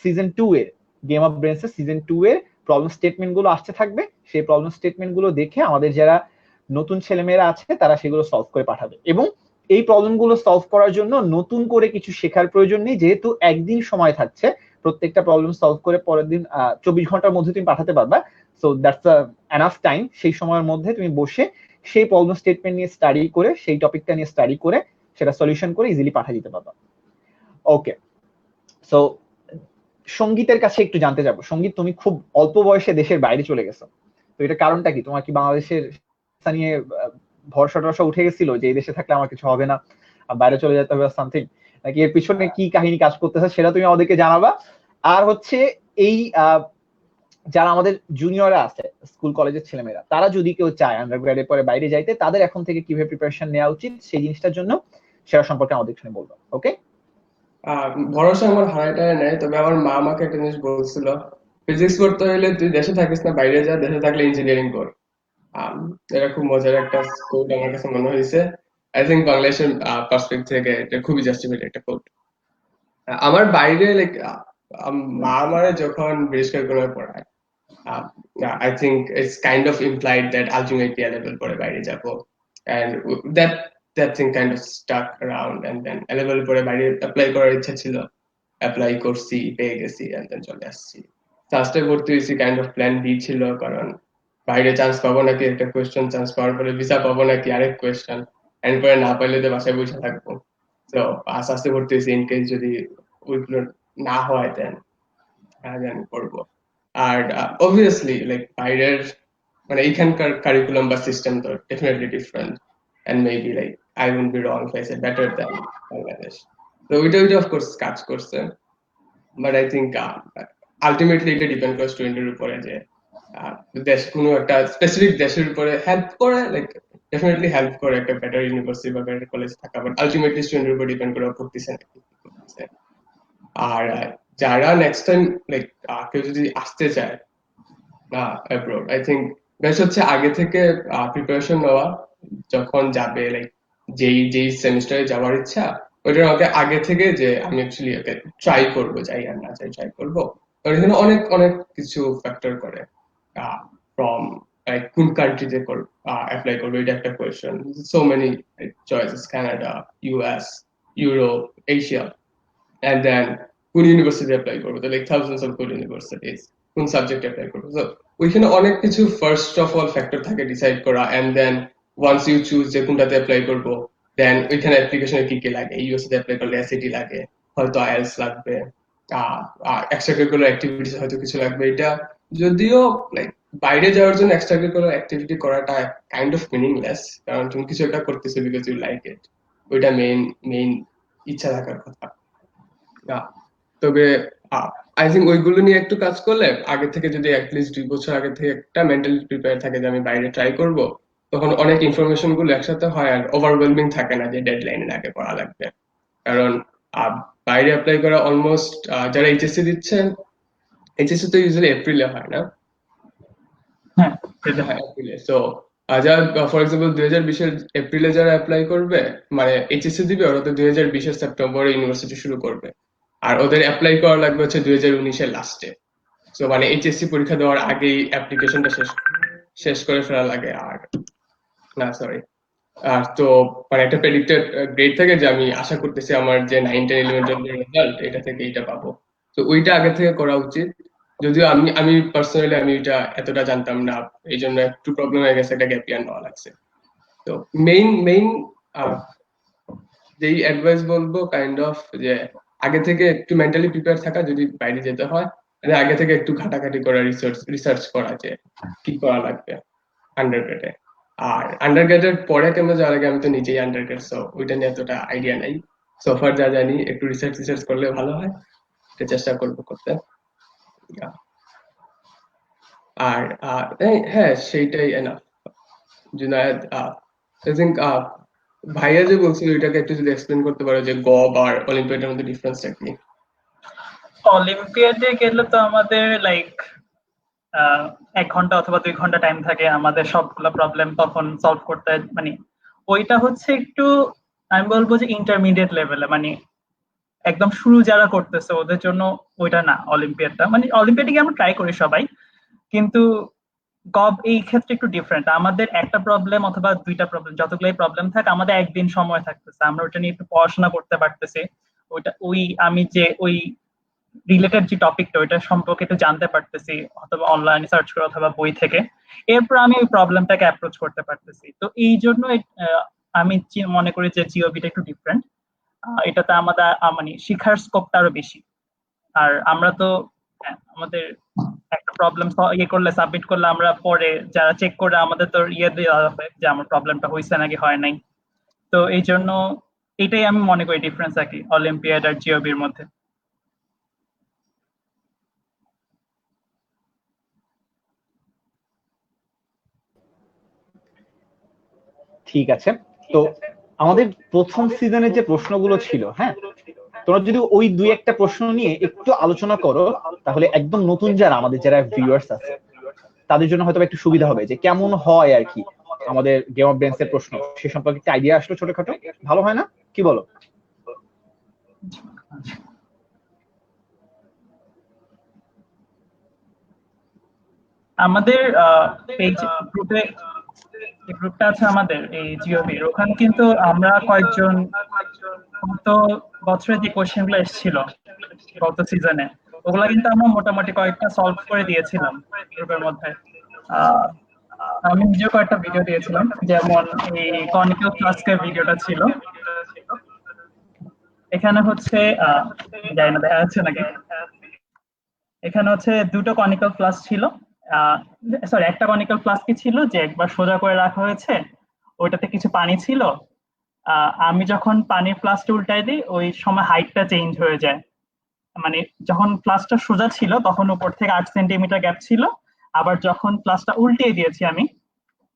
সিজন 2 এর গেম অফ ব্রেনস এর সিজন 2 এর প্রবলেম স্টেটমেন্ট গুলো আসতে থাকবে। সেই প্রবলেম স্টেটমেন্ট গুলো দেখে আমাদের যারা নতুন ছেলেমেয়েরা আছে তারা সেগুলো সলভ করে পাঠাবে। এবং এই প্রবলেম গুলো সলভ করার জন্য নতুন করে কিছু শেখার প্রয়োজন নেই, যেহেতু একদিন সময় থাকছে প্রত্যেকটা প্রবলেম সলভ করে পরের দিন 24 ঘন্টার মধ্যে তুমি পাঠাতে পারবা। So that's enough time. সেই সময়ের মধ্যে তুমি বসে সেই প্রবলেম স্টেটমেন্ট নিয়ে স্টাডি করে, সেই টপিকটা নিয়ে স্টাডি করে সেটা সলিউশন করে ইজিলি পাঠিয়ে দিতে পারবা। ওকে, সো সঙ্গীতের কাছে একটু জানতে যাবো। সঙ্গীত, তুমি খুব অল্প বয়সে দেশের বাইরে চলে গেছো, তো এটা কারণটা কি? তোমার কি বাংলাদেশের নিয়ে ভরসা টরসা উঠে গেছিল যে এই দেশে থাকলে আমার কিছু হবে না, বাইরে চলে যেতে হবে সামথিং, নাকি এর পিছনে কি কাহিনী কাজ করতেছে সেটা তুমি আমাদেরকে জানাবা। আর হচ্ছে এই যারা আমাদের জুনিয়ররা আছে স্কুল কলেজের ছেলেমেয়েরা, তারা যদি কেউ চায় আন্ডারগ্রেডের পরে বাইরে যাইতে, তাদের এখন থেকে কিভাবে প্রিপারেশন নেওয়া উচিত সেই জিনিসটার জন্য সেটা সম্পর্কে আমাদের এখানে বলবো। ওকে, ভরসা আমার হারাটায় নেই, তবে আমার মা আমাকে একটা জিনিস বলছিল, ফিজিক্স পড়তে হলে তুই দেশে থাকিস না, বাইরে যা, দেশে থাকলে ইঞ্জিনিয়ারিং কর। এটা খুব মজার একটা কোট আমার কাছে মনে হয়েছে। আই থিঙ্ক বাংলাদেশের পার্সপেক্টিভ থেকে এটা খুবই জাস্টিফাইড একটা কোট। আমার বাইরে লাইক মা আমার যখন ব্রিটিশ কারিকুলামে পড়ায়, I think it's kind of implied that ultimately A level পরে বাইরে যাবো, and that thing kind of stuck around, and then A level পরে বাইরে অ্যাপ্লাই করার ইচ্ছা ছিল, অ্যাপ্লাই করছি, পেয়ে গেছি, এন্ড দেন চলে আসছি। ফার্স্টে ভর্তি হয়েছি কাইন্ড অফ প্ল্যান বি ছিল, কারণ বাইরে চান্স পাবো নাকি একটা কোয়েশ্চেন, চান্স পাওয়ার পরে ভিসা পাবো নাকি আরেক কোয়েশ্চেন, এন্ড পরে না পাইলে তো বাসায় বসে থাকবো। তো আস্তে আস্তে ভর্তি হয়েছি ইন কেস যদি ওইগুলো না হয় দেন আমি করবো। আর অবভিয়াসলি লাইক বাইরের মানে এইখানকার কারিকুলাম বা সিস্টেম তো definitely different, and maybe like I will be wrong if I say better than Bangladesh. তো ওইটা অফকোর্স কাজ করছে, বাট আই থিঙ্ক আলটিমেটলি এটা ডিপেন্ড করে স্টুডেন্টের উপরে যে দেশ কোনো একটা স্পেসিফিক দেশের উপরে হেল্প করে, লাইক ডেফিনেটলি হেল্প করে একটা বেটার ইউনিভার্সিটি বা বেটার কলেজ থাকা, বাট আলটিমেটলি স্টুডেন্টের উপর ডিপেন্ড করে পড়তেছে নাকি কি করতেছে। আর যারা নেক্সট টাইম লাইক কেউ যদি আসতে চায় অ্যাব্রড, আই থিঙ্ক বেস্ট হচ্ছে আগে থেকে প্রিপারেশন নেওয়া, যখন যাবে লাইক যেই সেমিস্টারে যাওয়ার ইচ্ছা ওইটার আগে থেকে যে আমি অ্যাকচুয়ালি ওকে ট্রাই করবো, যাই আর না যাই ট্রাই করবো। এখানে অনেক অনেক কিছু ফ্যাক্টর করে, ফ্রম লাইক কোন কান্ট্রিতে অ্যাপ্লাই করবো এটা একটা question, so many choices, Canada, US, Europe, Asia, and then কোন ইউনিভার্সিটি অ্যাপ্লাই করবো, তো like thousands of good universities, কোন সাবজেক্ট অ্যাপ্লাই করবো, তো ওইখানে অনেক কিছু ফার্স্ট অফ অল ফ্যাক্টর থাকে ডিসাইড করা, and then once you choose যে কোনটাতে অ্যাপ্লাই করবো, দেন ওইখানে অ্যাপ্লিকেশনে কি কি লাগে, ইউএসএ অ্যাপ্লাই করলে এসএটি লাগে, হয়তো আইএলটিএস লাগবে, এক্সট্রা কারিকুলার অ্যাক্টিভিটিস হয়তো কিছু লাগবে। এটা যদিও লাইক বাইরে যাওয়ার জন্য এক্সট্রা কারিকুলার অ্যাক্টিভিটি করাটা কাইন্ড অফ মিনিংলেস, কারণ তুমি কিছু একটা করতেছো বিকজ ইউ লাইক ইট, ওইটা মেইন ইচ্ছা থাকার কথা। তবে আই থিঙ্ক ওইগুলো নিয়ে একটু কাজ করলে আগে থেকে, যদি অ্যাটলিস্ট 2 বছর আগে থেকে একটা মেন্টালি প্রিপেয়ার থাকে যে আমি বাইরে ট্রাই করব, তখন অনেক ইনফরমেশন গুলো একসাথে হয় আর ওভারওয়েলমিং থাকে না যে ডেডলাইনের আগে পড়া লাগবে। কারণ বাইরে অ্যাপ্লাই করা অলমোস্ট যারা এইচএসসি দিচ্ছেন, এইচএসসি তো ইউজুয়ালি এপ্রিলে হয় না? হ্যাঁ, এপ্রিলে। সো যারা ফর এক্সাম্পল 2020-এর এপ্রিলে যারা অ্যাপ্লাই করবে, মানে এইচএসসি দিবে, ওরা তো 2020-এর সেপ্টেম্বরে ইউনিভার্সিটি শুরু করবে, আর ওদের অ্যাপ্লাই করা লাগবে হচ্ছে 2019-এর লাস্টে। সো মানে এইচএসসি পরীক্ষা দেওয়ার আগেই অ্যাপ্লিকেশনটা শেষ করে ফেলা লাগে। আর না সরি, তো মানে একটা প্রেডিক্টেড গ্রেড থাকে যে আমি আশা করতেছি আমার যে 9, 10, 11, 12 রেজাল্ট এটা থেকে এটা পাবো, তো ওইটা আগে থেকে করা উচিত। যদিও আমি পার্সোনালি আমি এটা এতটা জানতাম না, এই জন্য একটু প্রবলেম হয়ে গেছে, একটা গ্যাপ ইয়ার নেওয়া লাগছে। তো মেইন যেই অ্যাডভাইস বলবো কাইন্ড অফ যে আগে থেকে একটু মেন্টালি প্রিপেয়ার থাকা, যদি বাইরে যেতে হয় আগে থেকে একটু ঘাটাঘাটি করা, রিসার্চ করা যে কি করা লাগবে আন্ডারগ্রেডে। আর আন্ডারগ্রেডের পরে কেন যাওয়ার আগে আমি তো নিজেই আন্ডারগ্রেড, সো ওইটা নিয়ে এতটা আইডিয়া নাই। সোফার যা জানি একটু রিসার্চ করলে ভালো হয়, এটা চেষ্টা করবো করতে। আর হ্যাঁ সেইটাই এনাফ। জুনায়েদ, আই থিঙ্ক ভাইয়া যে বলছিল ওইটাকে একটু যদি এক্সপ্লেন করতে পারো যে গব আর অলিম্পিয়াডের মধ্যে ডিফারেন্সটা কি? অলিম্পিয়াডে গেলে তো আমাদের লাইক 1 ঘন্টা অথবা 2 ঘন্টা টাইম থাকে আমাদের সবগুলো প্রবলেম তখন সলভ করতে, মানে ওইটা হচ্ছে একটু আমি বলবো যে ইন্টারমিডিয়েট লেভেলে, মানে একদম শুরু যারা করতেছে ওদের জন্য ওইটা না অলিম্পিয়াডটা। মানে অলিম্পিয়াডে গিয়ে আমরা ট্রাই করি সবাই, কিন্তু গব এই ক্ষেত্রে একটু ডিফারেন্ট। আমাদের একটা প্রবলেম অথবা 2টা প্রবলেম, যতগুলোই প্রবলেম থাকে আমাদের একদিন সময় থাকতেছে, আমরা ওটা নিয়ে একটু পড়াশোনা করতে পারতেছি, আমি যে ওই রিলেটেড যে টপিকটা ওইটা সম্পর্কে একটু জানতে পারতেছি, অথবা অনলাইনে সার্চ করে অথবা বই থেকে, এরপর আমি ওই প্রবলেমটাকে অ্যাপ্রোচ করতে পারতেছি। তো এই জন্য আমি মনে করি যে জিওবিটা একটু ডিফারেন্ট। এটাতে আমাদের মানে শিক্ষার স্কোপটা আরো বেশি। আর আমরা তো আমাদের একটা প্রবলেম করলে সাবমিট করলে আমরা পরে যারা চেক করে আমাদের তো দেওয়া হবে যে আমার প্রবলেমটা হয়েছে নাকি হয় নাই। তো এই জন্য এটাই আমি মনে করি ডিফারেন্স আর কি অলিম্পিয়াড আর জিওবির মধ্যে। ঠিক আছে। তো আমাদের প্রথম সিজনের যে প্রশ্নগুলো ছিল, হ্যাঁ, তোমরা যদি ওই দুই একটা প্রশ্ন নিয়ে একটু আলোচনা করো, তাহলে একদম নতুন যারা ভিউয়ার্স আছে তাদের জন্য হয়তো একটু সুবিধা হবে যে কেমন হয় আর কি আমাদের গেম অফ ব্রেন্স এর প্রশ্ন, সে সম্পর্কে একটা আইডিয়া আসলো ছোটখাটো, ভালো হয় না? কি বলো? আমাদের পেজ গ্রুপে, যে গ্রুপটা আছে আমাদের এই জিওবির, ওখানে কিন্তু আমরা কয়েকজন গত বছরে যে কোশ্চেন গুলো এসেছিল গত সিজনে, ওগুলা কিন্তু আমরা মোটামুটি কয়েকটা সলভ করে দিয়েছিলাম গ্রুপের মধ্যে। আহ, আমি নিজেও কয়েকটা ভিডিও দিয়েছিলাম, যেমন এই কনিক্যাল ফ্লাস্কের ভিডিওটা ছিল। এখানে হচ্ছে জানি না দেখা যাচ্ছে নাকি, এখানে হচ্ছে দুটো কনিক্যাল ফ্লাস্ক ছিল, সরি একটা কনিক্যাল ফ্লাস্কই ছিল যে একবার সোজা করে রাখা হয়েছে, ওইটাতে কিছু পানি ছিল। আমি যখন পানির ফ্লাস্কটা উল্টাই দিই ওই সময় হাইটটা চেঞ্জ হয়ে যায়, মানে যখন ফ্লাস্কটা সোজা ছিল তখন উপর থেকে 8 সেন্টিমিটার গ্যাপ ছিল, আবার যখন ফ্লাস্কটা উল্টিয়ে দিয়েছি আমি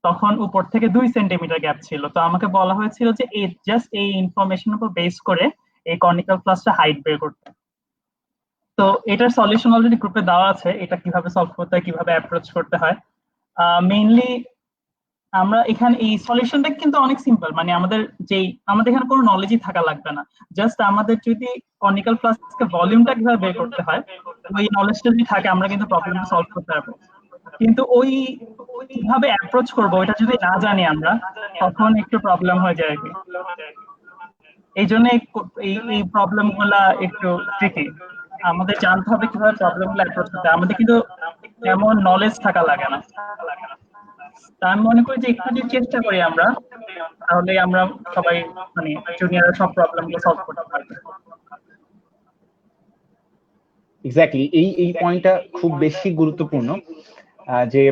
তখন উপর থেকে 2 সেন্টিমিটার গ্যাপ ছিল। তো আমাকে বলা হয়েছিল যে এই জাস্ট এই ইনফরমেশন উপর বেস করে এই কনিক্যাল ফ্লাস্কটা হাইট বের করতে। তো এটার সলিউশন অলরেডি গ্রুপে দেওয়া আছে, এটা কিভাবে সলভ করতে হয়, কিভাবে অ্যাপ্রোচ করতে হয়। মেইনলি আমরা এখানে এই সলিউশনটা কিন্তু অনেক সিম্পল, মানে আমাদের এখানে কোনো নলেজই থাকা লাগবে না। জাস্ট আমাদের যদি কনিক্যাল ফ্লাস্কের ভলিউমটা কিভাবে বের করতে হয় ওই নলেজটা যদি থাকে আমরা কিন্তু প্রবলেমটা সলভ করতে পারবো। কিন্তু ওই কিভাবে অ্যাপ্রোচ করবো ওইটা যদি না জানি আমরা, তখন একটু প্রবলেম হয়ে যায় আর কি। এই জন্য এই প্রবলেম গুলা একটু ট্রিকি, আমাদের জানতে হবে কিভাবে প্রবলেম গুলো অ্যাপ্রোচ করতে হয়। আমাদের কিন্তু এমন নলেজ থাকা লাগে না। তা আমি মনে করি যে একটু যদি চেষ্টা করি আমরা, তাহলে আমরা সবাই, মানে জুনিয়ররা সব প্রবলেম গুলো সলভ করতে পারবে। এক্স্যাক্টলি, এই পয়েন্টটা খুব বেশি গুরুত্বপূর্ণ, যে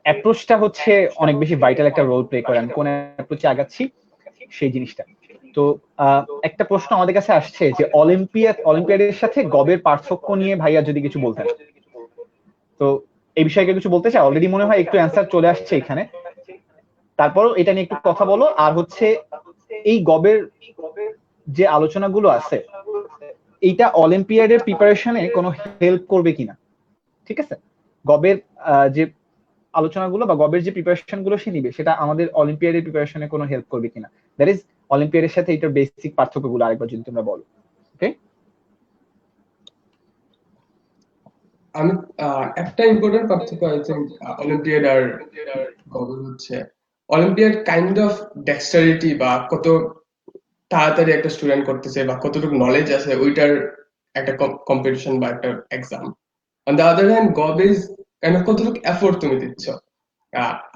অ্যাপ্রোচটা হচ্ছে অনেক বেশি ভাইটাল একটা রোল প্লে করে, আমি কোন অ্যাপ্রোচে আগাচ্ছি সেই জিনিসটা। তো একটা প্রশ্ন আমাদের কাছে আসছে যে অলিম্পিয়াডের সাথে গবের পার্থক্য নিয়ে ভাইয়া যদি কিছু বলতেন। তো এই বিষয়ে কিছু বলতে চাই? অলরেডি মনে হয় একটু অ্যান্সার চলে আসছে এখানে, তারপরও এটা নিয়ে একটু কথা বলো। আর হচ্ছে এই গবের যে আলোচনাগুলো আছে এইটা অলিম্পিয়াডের প্রিপারেশনে কোনো হেল্প করবে কিনা, ঠিক আছে? গবের যে আলোচনাগুলো বা গবের যে প্রিপারেশন গুলো সে নিবে সেটা আমাদের অলিম্পিয়াডের প্রিপারেশনে কোনো হেল্প করবে কিনা, দ্যাট ইজ অলিম্পিয়াডের সাথে এটার বেসিক পার্থক্যগুলো আরেকবার যদি তোমরা বলো। ওকে, আমি একটা ইম্পর্টেন্ট পার্থক্য আছে অলিম্পিয়াড আর গবের হচ্ছে, অলিম্পিয়াড কাইন্ড অফ ডেক্সটারিটি বা কত তাড়াতাড়ি একটা স্টুডেন্ট করতেছে বা কতটুকু নলেজ আছে ওইটার একটা কম্পিটিশন বা একটা exam. On the other hand GOB is kind of কতটুকু এফোর্ট তুমি দিচ্ছ।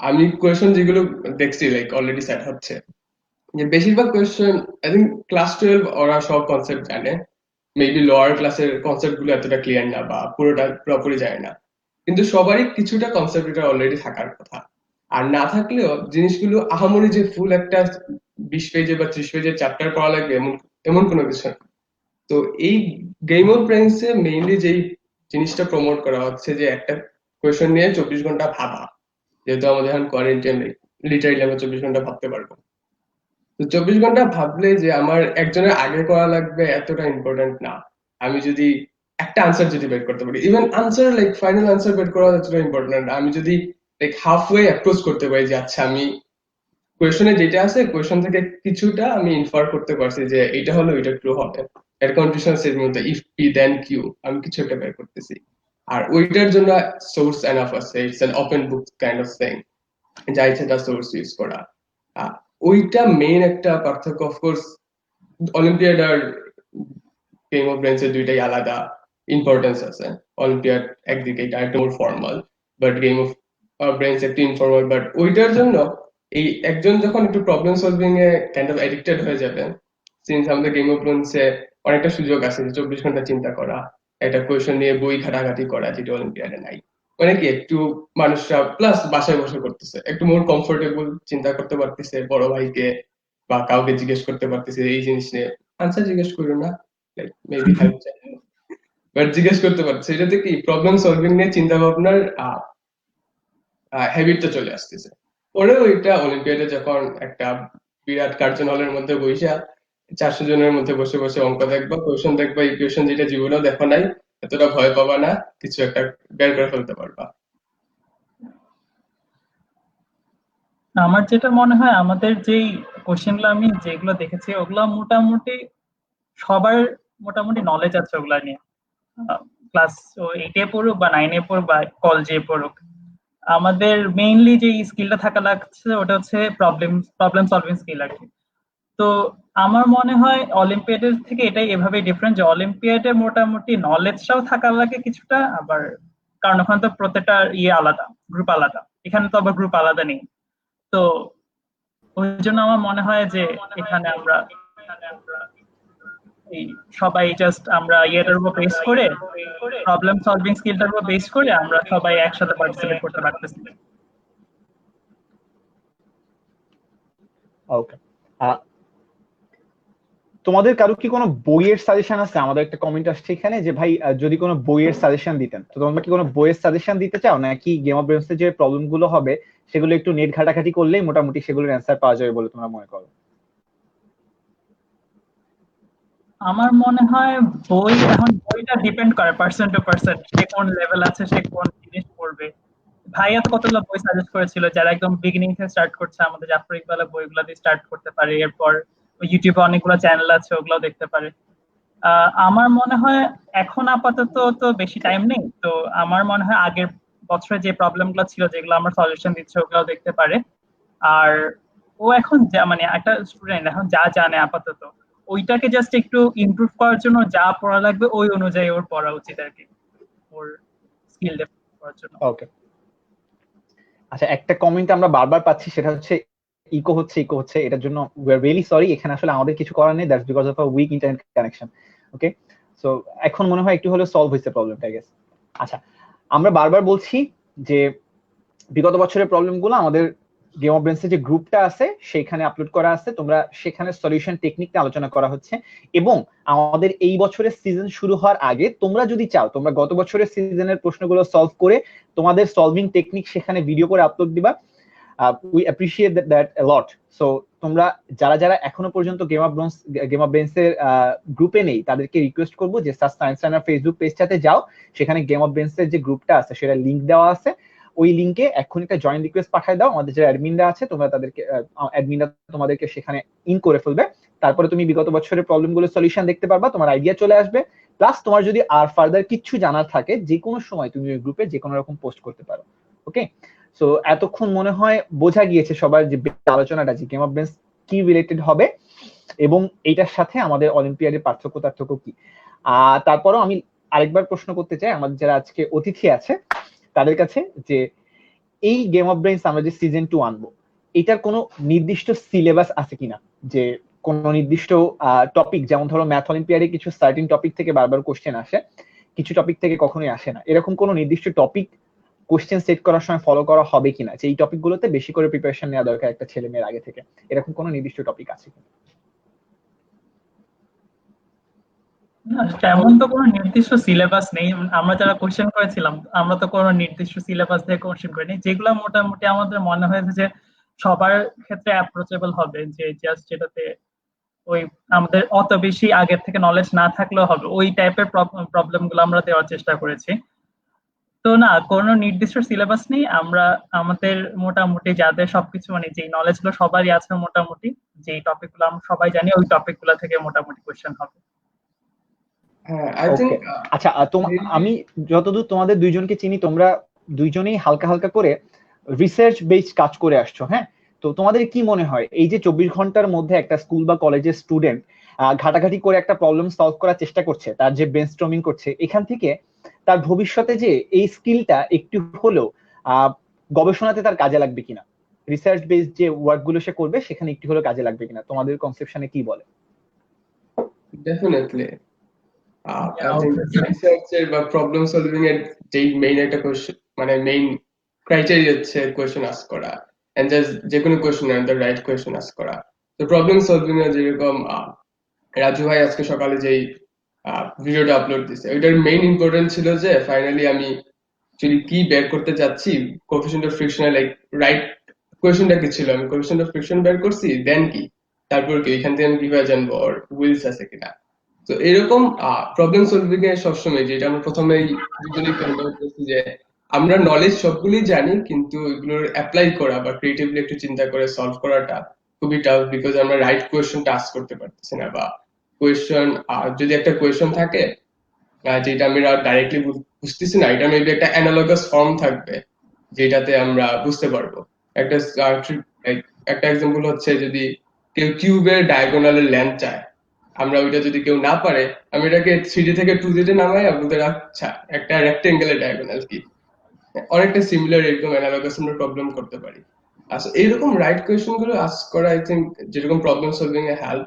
আমি কোয়েশন যেগুলো দেখছি লাইক অলরেডি সেট হচ্ছে যে বেশিরভাগ কোয়েশ্চেন আই থিঙ্ক ক্লাস 12 ওরা সব কনসেপ্ট জানে, মেবি লোয়ার ক্লাসের কনসেপ্ট গুলো এতটা ক্লিয়ার না বা পুরোটা পুরোপুরি জানে না, কিন্তু সবারই কিছুটা কনসেপ্ট এটা অলরেডি থাকার কথা। আর না থাকলেও জিনিসগুলো আহামরি যে ফুল একটা 20 পেজে বা 30 পেজের চ্যাপ্টার পড়া লাগবে এমন এমন কোনো কিছু না। তো এই গেম অফ ব্রেইনসে মেইনলি যেই জিনিসটা প্রমোট করা হচ্ছে যে একটা কোয়েশ্চেন নিয়ে 24 ঘন্টা ভাবা, যেহেতু আমাদের এখন কোয়ারেন্টাইন, লিটারালি আমরা 24 ঘন্টা ভাবতে পারবো। তো 24 ঘন্টা ভাবলে যে আমার একজনের আগে করা লাগবে এতটা ইম্পর্টেন্ট না। আমি যদি একটা আনসার যদি বের করতে পারি, even answer like final answer বের করা এতটা ইম্পর্টেন্ট না, আমি যদি লাইক হাফ ওয়ে অ্যাপ্রোচ করতে পারি যে আচ্ছা আমি কোয়েশনে যেটা আছে কোয়েশন থেকে কিছুটা আমি ইনফার করতে পারছি যে এটা হলো এটা ট্রু হবে, এর কন্ডিশনস এর মধ্যে ইফ পি দেন কিউ আমি কিছু একটা বের করতেছি। আর ওইটার জন্য সোর্স এনাফ আছে, it's an open book kind of thing, যা ইচ্ছা তার সোর্স ইউজ করা। ওইটা মেইন একটা পার্থক্য। অফকোর্স অলিম্পিয়াড আর গেম অফ ব্রেন্স এর দুইটাই আলাদা ইম্পর্টেন্স আছে। অলিম্পিয়াড একদিকে এটা একটু more formal, but game of brains একটু ইনফর্মাল। বাট ওইটার জন্য এই একজন যখন একটু প্রবলেম সলভিং এ কাইন্ড অফ এডিক্টেড হয়ে যাবে, সিন্স আমাদের গেম অফ ব্রেন্স এ অনেকটা সুযোগ আছে 24 ঘন্টা চিন্তা করা, একটা কোয়েশন নিয়ে বই ঘাটাঘাটি করা, যেটা অলিম্পিয়াডে নাই। মানে কি একটু মানুষরা প্লাস বাসায় বসে করতেছে, একটু মোর কমফোর্টেবল চিন্তা করতে পারতেছে, বড় ভাইকে বা কাউকে জিজ্ঞেস করতে পারতেছে এই জিনিস নিয়ে। আনসার জিজ্ঞেস করো না, লাইক মেবি হেল্প চাই, বাট জিজ্ঞেস করতে পারছে। এটাতে কি প্রবলেম সলভিং নিয়ে চিন্তা ভাবনার হ্যাবিটটা চলে আসতেছে। পরে ওইটা অলিম্পিয়াডে যখন একটা বিরাট কার্জন হলের মধ্যে বসে 400 জনের মধ্যে বসে বসে অঙ্ক দেখবা, কোয়েশন দেখবা, ইকুয়েশন যেটা জীবনেও দেখো নাই, এতটা ভয় পাবা না, কিছু একটা বের করে ফেলতে পারবা। আমার যেটা মনে হয় আমাদের যেই কোশ্চেনগুলো আমি যেগুলো দেখেছি ওগুলো মোটামুটি সবার মোটামুটি নলেজ আছে ওগুলা নিয়ে, ক্লাস 8-এ পড়ুক বা 9-এ পড়ুক বা কলেজে পড়ুক। আমাদের মেইনলি যে স্কিলটা থাকা লাগছে ওটা হচ্ছে প্রবলেম প্রবলেম সলভিং স্কিল আর কি। তো আমার মনে হয় অলিম্পিয়াডের থেকে এটাই এভাবে ডিফারেন্ট যে অলিম্পিয়াডে মোটামুটি নলেজটাও থাকা লাগে কিছুটা, আবার কারণ ওখানে তো প্রত্যেকটা ইয়ে আলাদা, গ্রুপ আলাদা, এখানে তো আবার গ্রুপ আলাদা নেই। তো ওই জন্য আমার মনে হয় যে এখানে আমরা এই সবাই জাস্ট আমরা ইয়েটার উপর বেস করে, প্রবলেম সলভিং স্কিলটার উপর বেস করে আমরা সবাই একসাথে পার্টিসিপেট করতে পারতেছি। ওকে, তোমাদের কারো কি কোনো বইয়ের সাজেশন আছে? আমাদের একটা কমেন্ট আসছে এখানে যে ভাই যদি কোনো বইয়ের সাজেশন দিতেন, তো তোমরা কি কোনো বইয়ের সাজেশন দিতে চাও, নাকি গেম অফ থ্রোনস যে প্রবলেম গুলো হবে সেগুলো একটু নেট ঘাটাঘাটি করলেই মোটামুটি সেগুলোর অ্যান্সার পাওয়া যাবে বলে তোমরা মনে করো? আমার মনে হয় বই, এখন বইটা ডিপেন্ড করে পার্সন টু পার্সন, সে কোন লেভেল আছে, সে কোন জিনিস পড়বে। ভাইয়া তো কতগুলো বই সাজেস্ট করেছিল, যারা একদম বিগিনিং থেকে স্টার্ট করছে আমাদের জাফর ইকবালের বইগুলো দিয়ে স্টার্ট করতে পারে, এরপর ইউটিউবে অনেকগুলো চ্যানেল আছে ওগুলো দেখতে পারে। আমার মনে হয় এখন আপাতত তো বেশি টাইম নেই, তো আমার মনে হয় আগের বছরে যে প্রবলেম গুলো ছিল যেগুলো আমরা সলিউশন দিচ্ছে ওগুলো দেখতে পারে। আর ও এখন যা মানে একটা স্টুডেন্ট এখন যা জানে আপাতত ওইটাকে জাস্ট একটু ইমপ্রুভ করার জন্য যা পড়া লাগবে ওই অনুযায়ী ওর পড়া উচিত আর কি, ওর স্কিল ডেভেলপ করার জন্য। ওকে, আচ্ছা, একটা কমেন্ট আমরা বারবার পাচ্ছি, সেটা হচ্ছে ইকো হচ্ছে এটার জন্য উই আর রিয়েলি সরি। এখানে আসলে আমাদের কিছু করার নেই, that's because of a weak internet connection. Okay, so এখন মনে হয় একটু হলে সলভ হয়েছে প্রবলেমটা, আই গেস। আচ্ছা, আমরা বারবার বলছি যে বিগত বছরের প্রবলেমগুলো আমাদের গেম অফ ব্রেন্সের যে গ্রুপটা আছে সেখানে আপলোড করা আছে, তোমরা সেখানে সলিউশন টেকনিক নিয়ে আলোচনা করা হচ্ছে। এবং আমাদের এই বছরের সিজন শুরু হওয়ার আগে তোমরা যদি চাও, তোমরা গত বছরের সিজনের প্রশ্নগুলো সলভ করে তোমাদের সলভিং টেকনিক সেখানে ভিডিও করে আপলোড দিবা। We appreciate that a lot. So তোমরা যারা যারা এখনো পর্যন্ত গেম অফ ব্রেন্সের গ্রুপে নেই তাদেরকে রিকোয়েস্ট করবো যে সায়েন্স রানার ফেসবুক পেজটাতে যাও, সেখানে গেম অফ ব্রেন্সের যে গ্রুপটা আছে সেটা লিংক দেওয়া আছে, ওই লিংকে এক্ষুনি একটা জয়েন রিকোয়েস্ট পাঠিয়ে দাও। আমাদের যারা অ্যাডমিনরা আছে তোমরা তাদেরকে, অ্যাডমিনরা তোমাদেরকে সেখানে ইন করে ফেলবে। তারপরে তুমি বিগত বছরের প্রবলেমগুলো সলিউশন দেখতে পারবা, তোমার আইডিয়া চলে আসবে। প্লাস তোমার যদি আর ফার্দার কিছু জানার থাকে যে কোনো সময় তুমি ওই গ্রুপে যে কোনো রকম পোস্ট করতে পারো। ওকে, সো এতক্ষণ মনে হয় বোঝা গিয়েছে সবার যে আলোচনাটা যে গেম অফ ব্রেন্স কি রিলেটেড হবে এবং এইটার সাথে আমাদের অলিম্পিয়াডের পার্থক্য কি। তারপরও আমি আরেকবার প্রশ্ন করতে চাই আমাদের যারা আজকে অতিথি আছে তাদের কাছে, যে এই গেম অফ ব্রেন্স আমরা যে সিজন 2 আনবো, এটার কোনো নির্দিষ্ট সিলেবাস আছে কিনা? যে কোনো নির্দিষ্ট টপিক, যেমন ধরো ম্যাথ অলিম্পিয়াডে কিছু সার্টিন টপিক থেকে বারবার কোশ্চেন আসে, কিছু টপিক থেকে কখনোই আসে না, এরকম কোনো নির্দিষ্ট টপিক কোশ্চেন সেট করার সময় ফলো করা হবে কিনা, যে এই টপিকগুলোতে বেশি করে প্রিপারেশন নেওয়া দরকার একটা ছেলে মেয়ের আগে থেকে, এরকম কোনো নির্দিষ্ট টপিক আছে কিনা? না, তেমন তো কোনো নির্দিষ্ট সিলেবাস নেই। আমরা যারা কোশ্চেন করেছিলাম আমরা তো কোনো নির্দিষ্ট সিলেবাস দিয়ে কোশ্চেন করিনি, যেগুলো মোটামুটি আমাদের মনে হয়েছে যে সবার ক্ষেত্রে অ্যাপ্রোচেবল হবে, যে জাস্ট যেটাতে ওই আমাদের অত বেশি আগের থেকে নলেজ না থাকলেও হবে, ওই টাইপের প্রবলেম গুলো আমরা দেওয়ার চেষ্টা করেছি। তো না, কোনো নির্দিষ্ট সিলেবাস নেই, আমরা আমাদের মোটামুটি যাদের সবকিছু মানে যে নলেজ গুলো সবারই আছে মোটামুটি, যে টপিক গুলো আমরা সবাই জানি ওই টপিক গুলো থেকে মোটামুটি কোশ্চেন হবে। হ্যাঁ, আই থিঙ্ক ওকে, আচ্ছা, আমি যতদূর তোমাদের দুইজনকে চিনি, তোমরা দুইজনেই হালকা হালকা করে রিসার্চ বেসড কাজ করে আসছো। হ্যাঁ, তো তোমাদের কি মনে হয় এই যে 24 ঘন্টার মধ্যে একটা স্কুল বা কলেজের স্টুডেন্ট ঘাটাঘাটি করে একটা প্রবলেম সলভ করার চেষ্টা করছে, তার যে ব্রেনস্টর্মিং করছে, এখান থেকে তার ভবিষ্যতে যে এই স্কিলটা একটু হলেও গবেষণাতে তার কাজে লাগবে কিনা, রিসার্চ বেসড যে ওয়ার্ক গুলো সে করবে সেখানে একটু হলেও কাজে লাগবে কিনা, তোমাদের কনসেপশনে কি বলে? Definitely Yeah, I think obviously. রিসার্চের বা প্রবলেম সলভিং এর যেই মেইন একটা কোশ্চেন মানে মেইন ক্রাইটেরিয়া হচ্ছে কোয়েশ্চেন আস্ক করা, এন্ড জাস্ট যে কোনো question and the right question ask করা। তো প্রবলেম সলভিং এর যেরকম রাজু ভাই আজকে সকালে যেই ভিডিওটা আপলোড দিছে ওইটার মেইন ইম্পর্টেন্ট ছিল যে ফাইনালি আমি অ্যাকচুয়ালি কি বের করতে যাচ্ছি, coefficient of friction like right কোয়েশনটা কি ছিল, আমি কোয়েশনটা ফ্রিকশন বের করছি, দেন কি, তারপর কি, এখান থেকে আমি কিভাবে জানবো ওর উইলস আছে কিনা। তো এরকম প্রবলেম সলভিং এ সবসময়, যেটা আমরা প্রথমেই দুজনেই পয়েন্ট আউট করছি, যে আমরা নলেজ সবগুলোই জানি, কিন্তু এগুলোর অ্যাপ্লাই করা বা ক্রিয়েটিভলি একটু চিন্তা করে সলভ করাটা খুবই টাফ, বিকজ আমরা রাইট কোয়েশনটা আস্ক করতে পারতেছি না। বা কোয়েশন, যদি একটা কোয়েশন থাকে যেটা আমরা ডাইরেক্টলি বুঝতেছি না, এটা মেবি একটা অ্যানালগাস ফর্ম থাকবে যেটাতে আমরা বুঝতে পারবো। একটা একটা এক্সাম্পল হচ্ছে, যদি কেউ কিউবের ডায়াগোনালের লেন্থ চায়, আমরা ওইটা যদি কেউ না পারে, আমি এটাকে 3D থেকে 2D তে নামাই, বলতে আচ্ছা একটা রেক্টেঙ্গেলের ডায়াগোনাল কি, অনেকটা সিমিলার এরকম অ্যানালগাস আমরা প্রবলেম করতে পারি। আচ্ছা, এইরকম রাইট কোয়েশ্চেন গুলো আস্ক করা, আই থিঙ্ক যেরকম প্রবলেম সলভিং এ হেল্প,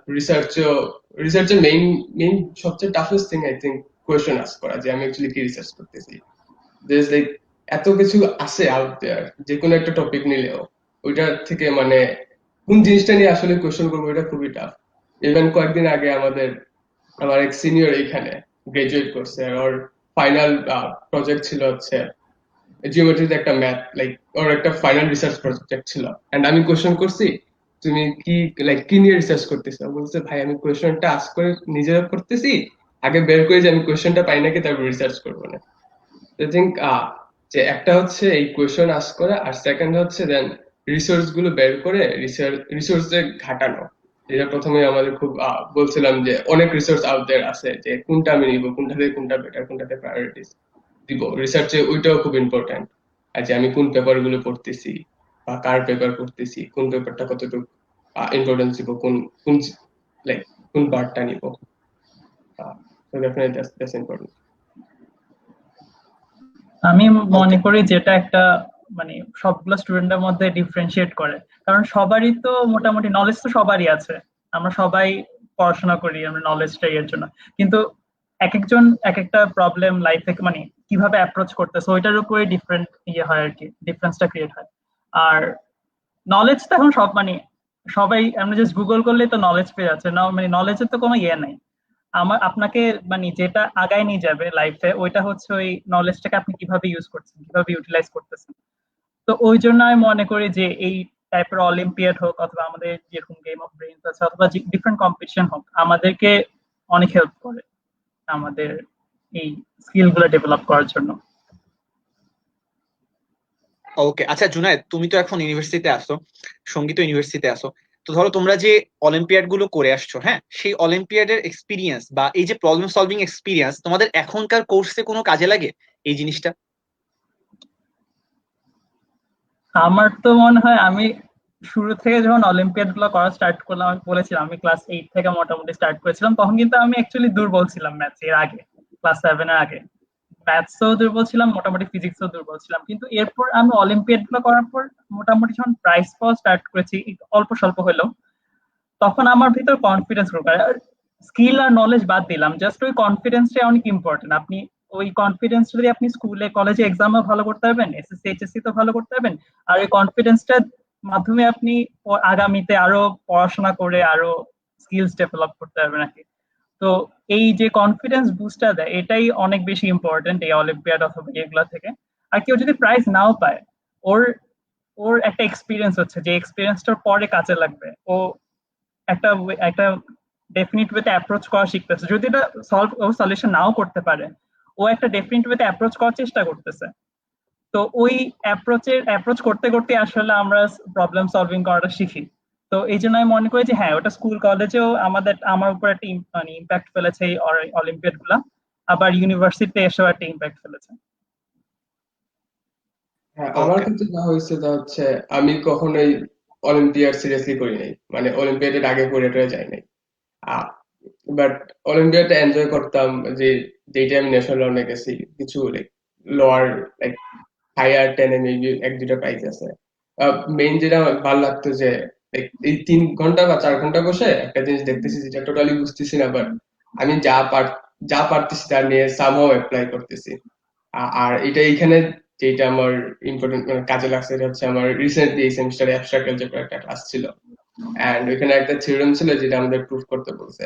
রিসার্চের মেইন মেইন সবচেয়ে toughest thing I think question ask করা, যে আমি অ্যাকচুয়ালি কি রিসার্চ করতেছি। লাইক এত কিছু আছে আউট দেয়ার, যে কোনো একটা টপিক নিলেও ওইটা থেকে মানে কোন জিনিসটা নিয়ে আসলে কোয়েশ্চেন করবো, এটা খুবই টাফ। ইভেন কয়েকদিন আগে আমার এক সিনিয়র এখানে গ্রাজুয়েট করছে, আর ওর ফাইনাল প্রজেক্ট ছিল হচ্ছে জিওমেট্রিতে একটা ম্যাথ, লাইক ওর একটা ফাইনাল রিসার্চ প্রজেক্ট ছিল। এন্ড আমি কোয়েশ্চেন করছি, তুমি কি লাইক কি নিয়ে রিসার্চ করতেছো, বলছে ভাই আমি কোয়েশ্চেনটা আস্ক করে নিজেরা করতেছি, আগে বের করে যে আমি কোয়েশ্চেনটা পাই নাকি তারপর রিসার্চ করবো না। আই থিঙ্ক যে একটা হচ্ছে এই কোয়েশ্চেন আস্ক করা, আর সেকেন্ড হচ্ছে দেন রিসোর্স গুলো বের করে রিসোর্সে ঘাটানো, যেটা প্রথমে আমাদের খুব বলছিলাম যে অনেক রিসোর্স আউট দেয়ার আছে, যে কোনটা আমি নিব, কোনটা থেকে কোনটা বেটার, কোনটাতে প্রায়োরিটিস দিব রিসার্চে, ওইটাও খুব ইম্পর্টেন্ট। আর যে আমি কোন পেপার গুলো পড়তেছি বা কার পেপার পড়তেছি, কোন পেপারটা কতটুকু ইম্পর্টেন্স দিব, কোন কোন লাইক কোন পার্টটা নিব, সো ডেফিনেটলি দ্যাটস ইম্পর্টেন্ট। আমি মনে ওকে। করি যেটা একটা মানে সবগুলো স্টুডেন্টের মধ্যে ডিফারেন্সিয়েট করে, কারণ সবারই তো মোটামুটি নলেজ তো সবারই আছে, আমরা সবাই পড়াশোনা করি আমরা নলেজটা এর জন্য, কিন্তু এক একজন এক একটা প্রবলেম লাইফে মানে কিভাবে অ্যাপ্রোচ করতেছে ওইটার উপরে ডিফারেন্ট ইয়ে হয় আর কি, ডিফারেন্সটা ক্রিয়েট হয়। আর নলেজ তো এখন সব মানে সবাই আমরা জাস্ট গুগল করলেই তো নলেজ পেয়ে যাচ্ছে না, মানে নলেজের তো কোনো ইয়ে নাই। আপনাকে মানে যেটা আগায় নিয়ে যাবে লাইফে ওইটা হচ্ছে ওই নলেজটাকে আপনি কিভাবে ইউজ করছেন, কিভাবে ইউটিলাইজ করতেছেন। তো ওই জন্য আমি মনে করি যে এই টাইপের অলিম্পিয়াড হোক অথবা আমাদের যেরকম গেম অফ ব্রেইনস আছে অথবা ডিফারেন্ট কম্পিটিশন হোক, আমাদেরকে অনেক হেল্প করে আমাদের এই স্কিল গুলো ডেভেলপ করার জন্য। ওকে, আচ্ছা জুনায়েদ, তুমি তো এখন ইউনিভার্সিটিতে আসো, সঙ্গীত ইউনিভার্সিটিতে আসো, তো ধরো তোমরা যে অলিম্পিয়াড গুলো করে আসছো, হ্যাঁ, সেই অলিম্পিয়াডের এক্সপিরিয়েন্স বা এই যে প্রবলেম সলভিং এক্সপিরিয়েন্স তোমাদের এখনকার কোর্সে কোনো কাজে লাগে এই জিনিসটা? আমার তো মনে হয় আমি শুরু থেকে যখন অলিম্পিয়াড গুলো করা স্টার্ট করলাম, আমি বলেছিলাম আমি ক্লাস 8 থেকে মোটামুটি স্টার্ট করেছিলাম, তখন কিন্তু আমি অ্যাকচুয়ালি দুর্বল ছিলাম ম্যাথস এর আগে, ক্লাস 7 এর আগে ম্যাথসও দুর্বল ছিলাম, মোটামুটি ফিজিক্সও দুর্বল ছিলাম। কিন্তু এরপর আমি অলিম্পিয়াড গুলো করার পর মোটামুটি যখন প্রাইজ পাওয়া স্টার্ট করেছি অল্প স্বল্প হলেও, তখন আমার ভিতর কনফিডেন্স গ্রো করে। স্কিল আর নলেজ বাদ দিলাম, জাস্ট ওই কনফিডেন্সটাই অনেক ইম্পর্টেন্ট। আপনি ওই কনফিডেন্স যদি আপনি স্কুলে কলেজে এক্সামও ভালো করতে পারবেন, এসএসসি এইচএসসি তো ভালো করতে পারবেন, আর ওই কনফিডেন্সটার মাধ্যমে আপনি আগামীতে আরো পড়াশোনা করে আরো স্কিলস ডেভেলপ করতে পারবেন নাকি। তো এই যে কনফিডেন্স বুস্টটা দেয় এটাই অনেক বেশি ইম্পর্টেন্ট এই অলিম্পিয়াড অথবা এগুলা থেকে। আর কেউ যদি প্রাইজ নাও পায়, ওর ওর একটা এক্সপিরিয়েন্স হচ্ছে, যে এক্সপিরিয়েন্সটার পরে কাজে লাগবে। ও একটা একটা ডেফিনিট ওয়েতে অ্যাপ্রোচ করা শিখতেছে, যদি এটা সলিউশন নাও করতে পারে, ও একটা ডেফিনিট ওয়েতে অ্যাপ্রোচ করার চেষ্টা করতেছে। তো ওই অ্যাপ্রোচ করতে করতে আসলে আমরা প্রবলেম সলভিং করাটা শিখি। তো এই জন্য আমি মনে করি যে হ্যাঁ, ওটা স্কুল কলেজেও আমার উপর একটা মানে ইম্প্যাক্ট ফেলেছে এই অলিম্পিয়াড গুলা, আবার ইউনিভার্সিটিতে এসেও একটা ইম্প্যাক্ট ফেলেছে। হ্যাঁ, আমার ওকে। ক্ষেত্রে যা হয়েছে তা হচ্ছে, আমি কখনোই অলিম্পিয়াড সিরিয়াসলি করি নাই, মানে অলিম্পিয়াডের আগে পড়ে টরে যাই নাই। বাট অলিম্পিয়াডটা এনজয় করতাম, যে যেটা আমি ন্যাশনাল রাউন্ডে গেছি, কিছু লাইক লোয়ার লাইক হায়ার টেনে মেবি এক দুটা প্রাইজ আছে। মেইন যেটা আমার ভালো লাগতো যে like, এই 3 ঘন্টা বা 4 ঘন্টা বসে একটা জিনিস দেখতেছি যেটা টোটালি বুঝতেছি না, বাট আমি যা পারতেছি তার নিয়ে সামহাও অ্যাপ্লাই করতেছি। আর এটা এইখানে যেটা আমার ইম্পর্টেন্ট মানে কাজে লাগছে, এটা হচ্ছে আমার রিসেন্টলি এই সেমিস্টারে অ্যাবস্ট্রাক্ট অ্যালজেব্রা একটা ক্লাস ছিল, এন্ড ওইখানে একটা থিওরেম ছিল যেটা আমাদের প্রুফ করতে বলছে,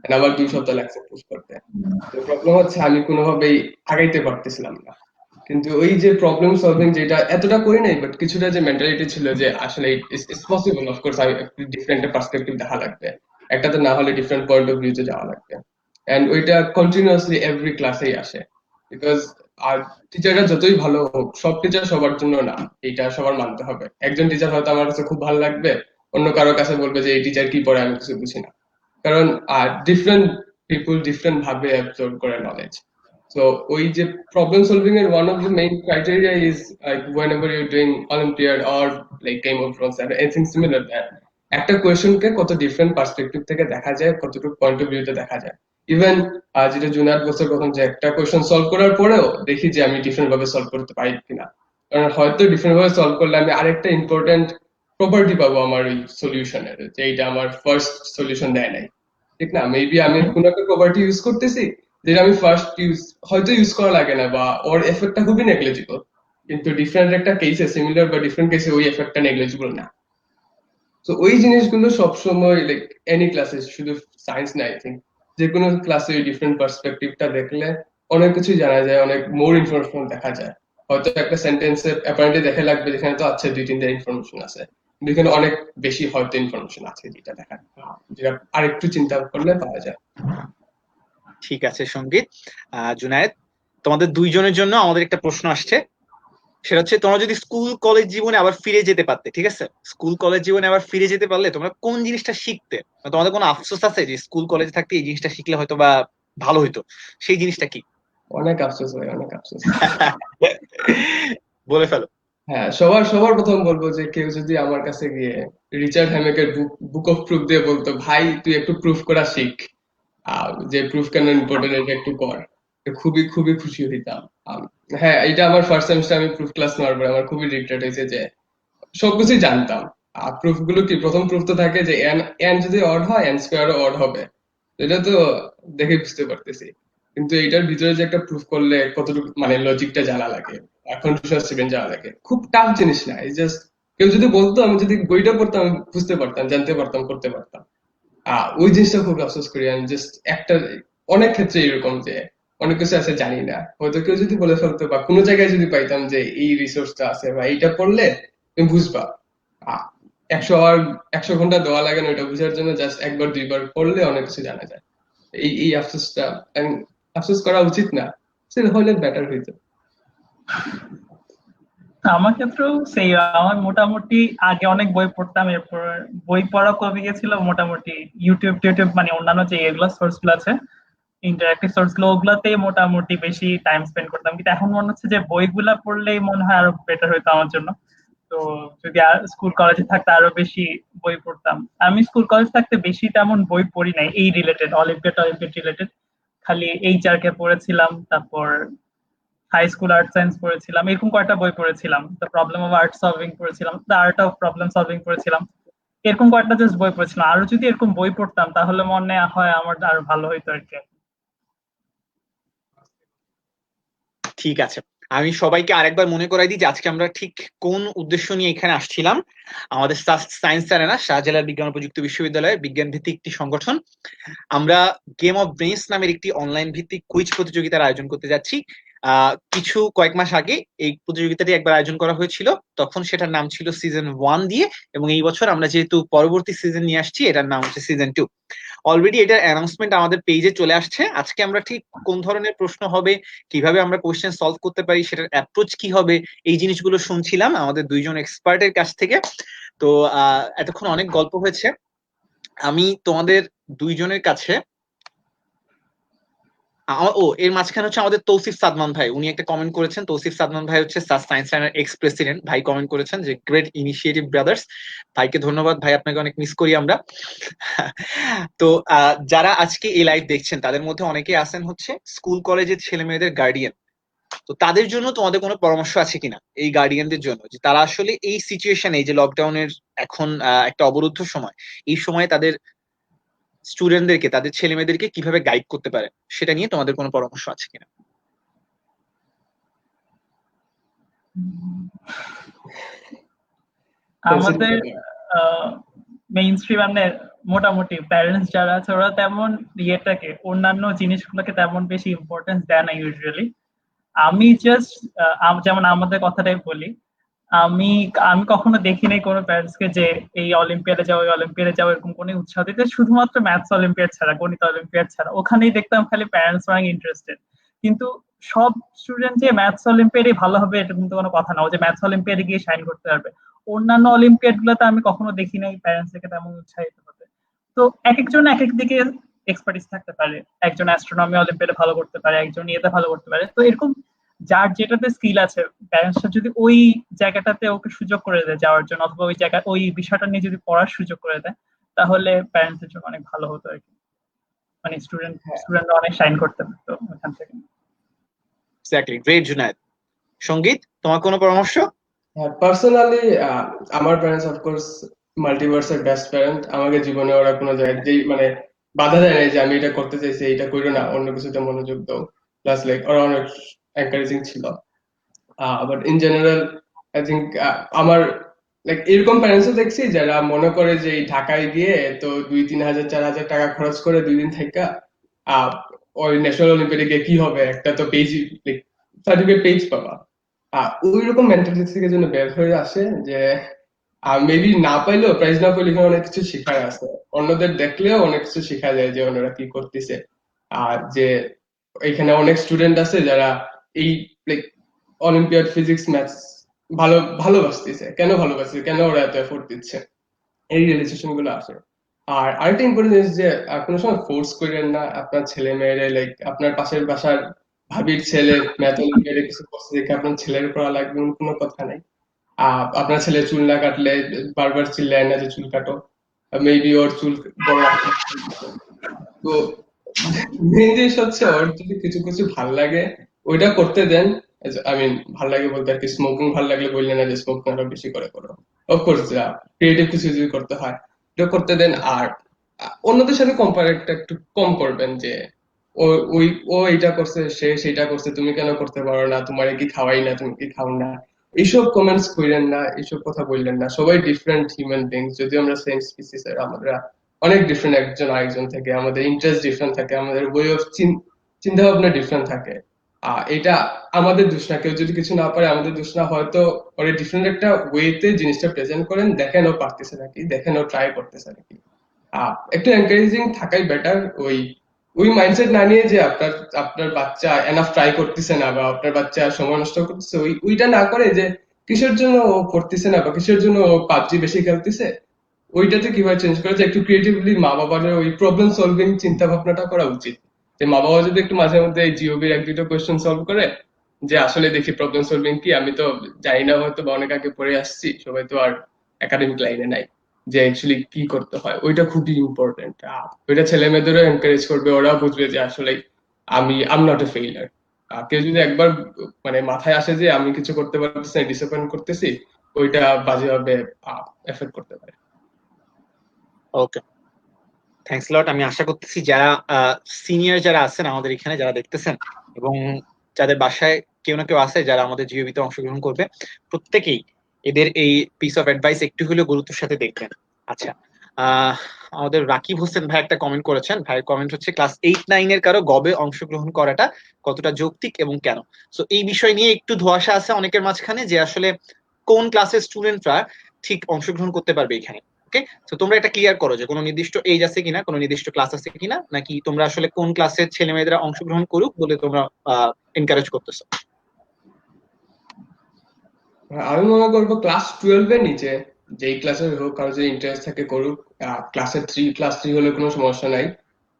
and আমার 2 সপ্তাহ লাগছে প্রুফ করতে। তো প্রবলেম হচ্ছে আমি কোনোভাবেই আগাইতে পারতেছিলাম না, কিন্তু ওই যে প্রবলেম সলভিং যেটা এতটা করি নাই, বাট কিছুটা যে মেন্টালিটি ছিল যে আসলে it's possible, of course different perspective দেখা লাগবে, একটাতে না হলে ডিফারেন্ট পয়েন্ট অফ ভিউতে যাওয়া লাগবে। এন্ড ওইটা কন্টিনিউয়াসলি এভরি ক্লাসেই আসে, বিকজ আর টিচাররা যতই ভালো হোক, সব টিচার সবার জন্য না, এটা সবার মানতে হবে। একজন টিচার হয়তো আমার কাছে খুব ভালো লাগবে, অন্য কারোর কাছে বলবে যে এই টিচার কি পড়ে আমি কিছু বুঝি না, কারণ ডিফারেন্ট পিপল ডিফারেন্ট ভাবে অ্যাবজর্ব করে নলেজ। So ওই যে problem solving এর one of the main criteria is like whenever you're doing Olympiad or like Game of Thrones or anything similar that একটা কোয়েশ্চেন কে কত ডিফারেন্ট পার্সপেক্টিভ থেকে দেখা যায়, কতটুকু পয়েন্ট অফ ভিউতে দেখা যায়। ইভেন যেটা জুনায়েদ বলছে প্রথম, যে একটা কোয়েশ্চেন সলভ করার পরেও দেখি যে আমি ডিফারেন্ট ভাবে সলভ করতে পারি কিনা, কারণ হয়তো ডিফারেন্ট ভাবে সলভ করলে আমি আরেকটা ইম্পর্টেন্ট প্রপার্টি পাবো আমার ওই সলিউশনের, যে এইটা আমার ফার্স্ট সলিউশন দেয় নাই, ঠিক না? মেবি আমি কোনো একটা প্রপার্টি ইউজ করতেছি যেটা আমি ফার্স্ট হয়তো ইউজ করা লাগে না, বা ওর এফেক্টটা খুবই নেগলিজিবল, কিন্তু ডিফারেন্ট একটা কেসে সিমিলার বা ডিফারেন্ট কেসে ওই এফেক্টটা নেগলিজিবল না। তো ওই জিনিসগুলো সবসময় লাইক এনি ক্লাসে, শুধু সায়েন্স না, আই থিঙ্ক যে কোনো ক্লাসে ওই ডিফারেন্ট পার্সপেক্টিভটা দেখলে অনেক কিছু জানা যায়, অনেক মোর ইনফরমেশন দেখা যায়। হয়তো একটা সেন্টেন্সে অ্যাপারেন্টলি দেখে লাগবে যেখানে তো আছে দুই তিনটা ইনফরমেশন আছে, কিন্তু এখানে অনেক বেশি হয়তো ইনফরমেশন আছে যেটা দেখা, যেটা আরেকটু চিন্তা করলে পাওয়া যায়। ঠিক আছে সঙ্গীত, জুনায়েদ, তোমাদের দুইজনের জন্য আমাদের একটা প্রশ্ন আসছে। সেটা হচ্ছে, তোমরা যদি স্কুল কলেজ জীবনে আবার ফিরে যেতে পারতে, ঠিক আছে, স্কুল কলেজ জীবনে আবার ফিরে যেতে পারলে তোমরা কোন জিনিসটা শিখতে? তোমাদের কোনো আফসোস আছে যে স্কুল কলেজে থাকতে এই জিনিসটা শিখলে হয়তো বা ভালো হইতো? সেই জিনিসটা কি? অনেক আফসোস হয়, অনেক আফসোস। বলে ফেলো। হ্যাঁ, সবার সবার প্রথম বলবো যে কেউ যদি আমার কাছে গিয়ে রিচার্ড হ্যামেকের বুক অফ প্রুফ দিয়ে বলতো, ভাই তুই একটু প্রুফ করা শিখ, যে প্রুফ কেন ইম্পর্টেন্ট এটা একটু কর, খুবই খুবই খুশি হইতাম। হ্যাঁ, এটা আমার ফার্স্ট সেমিস্টার আমি প্রুফ ক্লাস নেওয়ার পরে আমার খুবই রিগ্রেট হয়েছে যে সবকিছুই জানতাম। আর প্রুফ গুলো কি, প্রথম প্রুফ তো থাকে যে এন এন যদি অড হয় এন স্কোয়ারও অড হবে, এটা তো দেখে বুঝতে পারতেছি, কিন্তু এটার ভিতরে যে একটা প্রুফ করলে কতটুকু মানে লজিকটা জানা লাগে, কন্টিনিউয়াস স্টেটমেন্ট জানা লাগে, খুব টাফ জিনিস না। এই জাস্ট কেউ যদি বলতো, আমি যদি বইটা পড়তাম আমি বুঝতে পারতাম, জানতে পারতাম, করতে পারতাম। ওই জিনিসটা খুব আফসোস করি আমি, জাস্ট একটা অনেক ক্ষেত্রে এরকম যে অনেক কিছু আছে জানি না, হয়তো কেউ যদি বলে ফেলতো বা কোনো জায়গায় যদি পাইতাম যে এই রিসোর্সটা আছে বা এইটা পড়লে তুমি বুঝবা, 100 আওয়ার 100 ঘন্টা দেওয়া লাগে না ওইটা বুঝার জন্য, জাস্ট একবার দুইবার পড়লে অনেক কিছু জানা যায়। এই এই আফসোসটা, আফসোস করা উচিত না, সেটা হলে বেটার হইতো। আমার ক্ষেত্রেও সেই, আমার মোটামুটি আগে অনেক বই পড়তাম, এরপর বই পড়া কমে গেছিল মোটামুটি। ইউটিউব টিউটিউব মানে অন্যান্য যে এগুলো সোর্স গুলো আছে, ইন্টারাক্টিভ সোর্স গুলো, ওগুলাতেই মোটামুটি বেশি টাইম স্পেন্ড করতাম। কিন্তু এখন মনে হচ্ছে যে বইগুলা পড়লেই মনে হয় আরো বেটার হইতো আমার জন্য। তো যদি স্কুল কলেজে থাকতে আরো বেশি বই পড়তাম। আমি স্কুল কলেজ থাকতে বেশি তেমন বই পড়ি নাই এই রিলেটেড, অলিম্পিয়াড অলিম্পিয়াড রিলেটেড। খালি এইচআর কে পড়েছিলাম, তারপর হাই স্কুল আর্ট সায়েন্স পড়েছিলাম, এরকম কয়েকটা বই পড়েছিলাম। The problem of art solving পড়েছিলাম, the art of problem solving পড়েছিলাম, এরকম কয়েকটা জাস্ট বই পড়েছিলাম। আরো যদি এরকম বই পড়তাম তাহলে মনে হয় আমার আরো ভালো হইতো আর কি। ঠিক আছে, আমি সবাইকে আরেকবার মনে করাই দিই যে আজকে আমরা ঠিক কোন উদ্দেশ্য নিয়ে এখানে আসছিলাম। আমাদের সায়েন্স অ্যারেনা শাহজালাল বিজ্ঞান ও প্রযুক্তি বিশ্ববিদ্যালয়ের বিজ্ঞান ভিত্তিক একটি সংগঠন। আমরা গেম অফ ব্রেইনস নামের একটি অনলাইন ভিত্তিক কুইজ প্রতিযোগিতার আয়োজন করতে যাচ্ছি। কয়েক মাস আগে এই প্রতিযোগিতাটি একবার আয়োজন করা হয়েছিল, তখন সেটার নাম ছিল সিজন 1 দিয়ে, এবং এই বছর আমরা যেহেতু পরবর্তী সিজন নিয়ে আসছি, এটার নাম হচ্ছে সিজন 2। অলরেডি এটার অ্যানাউন্সমেন্ট আমাদের পেজে চলে আসছে। আজকে আমরা ঠিক কোন ধরনের প্রশ্ন হবে, কিভাবে আমরা কোশ্চেন সলভ করতে পারি, সেটার অ্যাপ্রোচ কি হবে, এই জিনিসগুলো শুনছিলাম আমাদের দুইজন এক্সপার্টের কাছ থেকে। তো এতক্ষণ অনেক গল্প হয়েছে। আমি তোমাদের দুইজনের কাছে এর মাঝখানে হচ্ছে আমাদের তৌসিফ সাদমান ভাই, উনি একটা কমেন্ট করেছেন। তৌসিফ সাদমান ভাই হচ্ছে সায়েন্স লাইনের এক্স প্রেসিডেন্ট। ভাই কমেন্ট করেছেন যে গ্রেট ইনিশিয়েটিভ ব্রাদার্স। ভাইকে ধন্যবাদ ভাই, আপনাকে অনেক মিস করি আমরা। তো যারা আজকে এই লাইভ দেখছেন তাদের মধ্যে অনেকে আছেন হচ্ছে স্কুল কলেজের ছেলে মেয়েদের গার্ডিয়ান। তো তাদের জন্য তোমাদের কোনো পরামর্শ আছে কিনা এই গার্ডিয়ানদের জন্য, যে তারা আসলে এই সিচুয়েশনে, এই যে লকডাউনের এখন একটা অবরুদ্ধ সময়, এই সময়ে তাদের স্টুডেন্টদেরকে, তাদের ছেলে মেয়েদেরকে কিভাবে গাইড করতে পারে, সেটা নিয়ে তোমাদের কোনো পরামর্শ আছে কিনা? আমাদের মেইন স্ট্রিম মানে মোটামুটি প্যারেন্টস যারা আছে ওরা তেমন ইয়েটাকে, অন্যান্য জিনিসগুলোকে তেমন বেশি ইম্পর্টেন্স দেয় না ইউজুয়ালি। আমি জাস্ট যেমন আমাদের কথাটাই বলি, আমি আমি কখনো দেখি নাই কোনো প্যারেন্টস কে যে এই অলিম্পিয়াডে যাও ওই অলিম্পিয়াডে যাও এরকম কোনো উৎসাহ দিতে, শুধুমাত্র ম্যাথস অলিম্পিয়াড ছাড়া, গণিত অলিম্পিয়াড ছাড়া। ওখানেই দেখতাম খালি প্যারেন্টস অনেক ইন্টারেস্টেড। কিন্তু সব স্টুডেন্ট যে ম্যাথস অলিম্পিয়াডে ভালো হবে এটা কিন্তু কোনো কথা না, ও যে ম্যাথস অলিম্পিয়াডে গিয়ে শাইন করতে পারবে। অন্যান্য অলিম্পিয়াড গুলোতে আমি কখনো দেখি নাই প্যারেন্টস থেকে তেমন উৎসাহিত হতে। তো এক একজন এক এক দিকে এক্সপার্টিস থাকতে পারে, একজন অ্যাস্ট্রোনমি অলিম্পিয়াডে ভালো করতে পারে, একজন ইয়েতে ভালো করতে পারে। তো এরকম যার যেটাতে স্কিল আছে, প্যারেন্টসরা যদি ওই জায়গাটাতে ওকে সুযোগ করে দেয় যাওয়ার জন্য, অথবা ওই জায়গা ওই বিষয়টা নিয়ে যদি পড়ার সুযোগ করে দেয়, তাহলে প্যারেন্টসের জন্য অনেক ভালো হতো আর কি। মানে হ্যাঁ স্টুডেন্ট অনেক শাইন করতে পারতো ওখান থেকে। Exactly, great Junaid. সঙ্গীত, তোমার কোনো পরামর্শ? হ্যাঁ, পার্সোনালি আমার প্যারেন্টস অফকোর্স মাল্টিভার্সের বেস্ট প্যারেন্ট। আমাকে জীবনে ওরা কোনো জায়গায় যেই মানে বাধা দেয় নাই যে আমি এটা করতে চাইছি এটা করো না, অন্য কিছুতে মনোযোগ দাও। প্লাস লাইক ওরা অনেক এনকারেজিং ছিল। But in general I think আমার লাইক এরকম প্যারেন্টসও দেখছি যারা মনে করে যে এই ঢাকায় গিয়ে তো 2-3 হাজার 4 হাজার টাকা খরচ করে 2 দিন থাকা আহ ওই ন্যাশনাল অলিম্পিয়াডে গিয়ে কি হবে, একটা তো পেজ সার্টিফিকেট পেজ পাবা। ওই রকম মেন্টালিটি থেকে জন্য বের হয়ে আসে যে মেবি না পাইলেও প্রাইজ না পাইলে এখানে অনেক কিছু শেখার আছে, অন্যদের দেখলেও অনেক কিছু শেখা যায় যে অন্যরা কি করতেছে। আর যে এখানে অনেক স্টুডেন্ট আছে যারা এই লাইক অলিম্পিয়াড ফিজিক্স ম্যাথস ভালোবাসতেছে, কেন ভালোবাসছে, কেন ওরা এত এফোর্ট দিচ্ছে, এই রিয়েলাইজেশন গুলো আসে। আর আরেকটা ইম্পর্টেন্ট জিনিস যে কোনো সময় ফোর্স করেন না আপনার ছেলে মেয়েরে, লাইক আপনার পাশের বাসার ভাবির ছেলে ম্যাথ অলিম্পিয়াডে কিছু করছে দেখে আপনার ছেলের করা লাগবে এমন কোনো কথা নাই। আপনার ছেলে চুল না কাটলে বারবার চিল্লায় না যে চুল কাটো, মেবি ওর চুল বড় রাখতে হবে। তো মেইন জিনিস হচ্ছে ওর যদি কিছু কিছু ভাল লাগে ওইটা করতে দেন। আই মিন ভাল লাগে বলতে আর কি, স্মোকিং ভাল লাগলে বললেন না যে স্মোক আরো বেশি করে করো। অফকোর্স ক্রিয়েটিভ কিছু যদি করতে হয় এটা করতে দেন। আর অন্যদের সাথে কম্পারেটটা একটু কম করবেন যে ও ওই ও এইটা করছে সে সেটা করছে তুমি কেন করতে পারো না, তোমার কি খাওয়াই না, তুমি কি খাও না, এইসব কমেন্টস করেন না, এইসব কথা বললেন না। সবাই ডিফারেন্ট হিউম্যান বিংস, যদি আমরা সেম স্পিসিস এর, আমরা অনেক ডিফারেন্ট একজন আরেকজন থেকে, আমাদের ইন্টারেস্ট ডিফারেন্ট থাকে, আমাদের ওয়ে অফ চিন্তা ভাবনা ডিফারেন্ট থাকে। এটা আমাদের দোষ না, কেউ যদি কিছু না পারে আমাদের দোষ না, হয়তো ওরা ডিফারেন্ট একটা ওয়েতে জিনিসটা প্রেজেন্ট করেন, দেখেন ও পারতেছে নাকি, দেখেন ও ট্রাই করতেছে নাকি। একটু এনকারেজিং থাকাই বেটার। ওই ওই মাইন্ডসেট না নিয়ে যে আপনার আপনার বাচ্চা এনাফ ট্রাই করতেছে না বা আপনার বাচ্চা সময় নষ্ট করতেছে, ওইটা না করে যে কিসের জন্য ও করতেছে না বা কিসের জন্য ও পাবজি বেশি খেলতেছে, ওইটাতে কিভাবে চেঞ্জ করা যায় একটু ক্রিয়েটিভলি মা বাবার ওই প্রবলেম সলভিং চিন্তা ভাবনাটা করা উচিত। যে মা বাবা যদি একটু মাঝে মধ্যে এই জিওবির 1-2টা কোয়েশ্চেন সলভ করে, যে আসলে দেখি প্রবলেম সলভিং কি, আমি তো জানি না হয়তো বা অনেক আগে পড়ে আসছি, সবাই তো আর একাডেমিক লাইনে নাই, যে অ্যাকচুয়ালি কি করতে হয়, ওইটা খুবই ইম্পর্টেন্ট। ওইটা ছেলে মেয়েদেরও এনকারেজ করবে, ওরাও বুঝবে যে আসলে আম নট এ ফেইলার। কেউ যদি একবার মানে মাথায় আসে যে আমি কিছু করতে পারতেছি না, ডিসঅ্যাপয়েন্ট করতেছি, ওইটা বাজেভাবে এফেক্ট করতে পারে। ওকে, থ্যাঙ্কস লট। আমি আশা করতেছি যারা সিনিয়র যারা আছেন আমাদের এখানে, যারা দেখতেছেন এবং যাদের বাসায় কেউ না কেউ আছে যারা আমাদের জিওবিতে অংশগ্রহণ করবে, প্রত্যেকেই এদের এই পিস অফ অ্যাডভাইস একটু হলেও গুরুত্বের সাথে দেখবেন। আচ্ছা, আমাদের রাকিব হোসেন ভাই একটা কমেন্ট করেছেন। ভাইয়ের কমেন্ট হচ্ছে, ক্লাস 8-9 এর কারো গবে অংশগ্রহণ করাটা কতটা যৌক্তিক এবং কেন? সো এই বিষয় নিয়ে একটু ধোঁয়াশা আছে অনেকের মাঝখানে যে আসলে কোন ক্লাসের স্টুডেন্টরা ঠিক অংশগ্রহণ করতে পারবে এখানে। ওকে, তো তোমরা এটা ক্লিয়ার করো যে কোনো নির্দিষ্ট এজ আছে কিনা, কোনো নির্দিষ্ট ক্লাস আছে কিনা, নাকি তোমরা আসলে কোন ক্লাসের ছেলে মেয়েরা অংশগ্রহণ করুক বলে তোমরা এনকারেজ করতেছো? আমি মনে করবো ক্লাস 12 এর নিচে যেই ক্লাসের হোক, কারো যদি ইন্টারেস্ট থাকে করুক। ক্লাস 3 হলে কোনো সমস্যা নাই।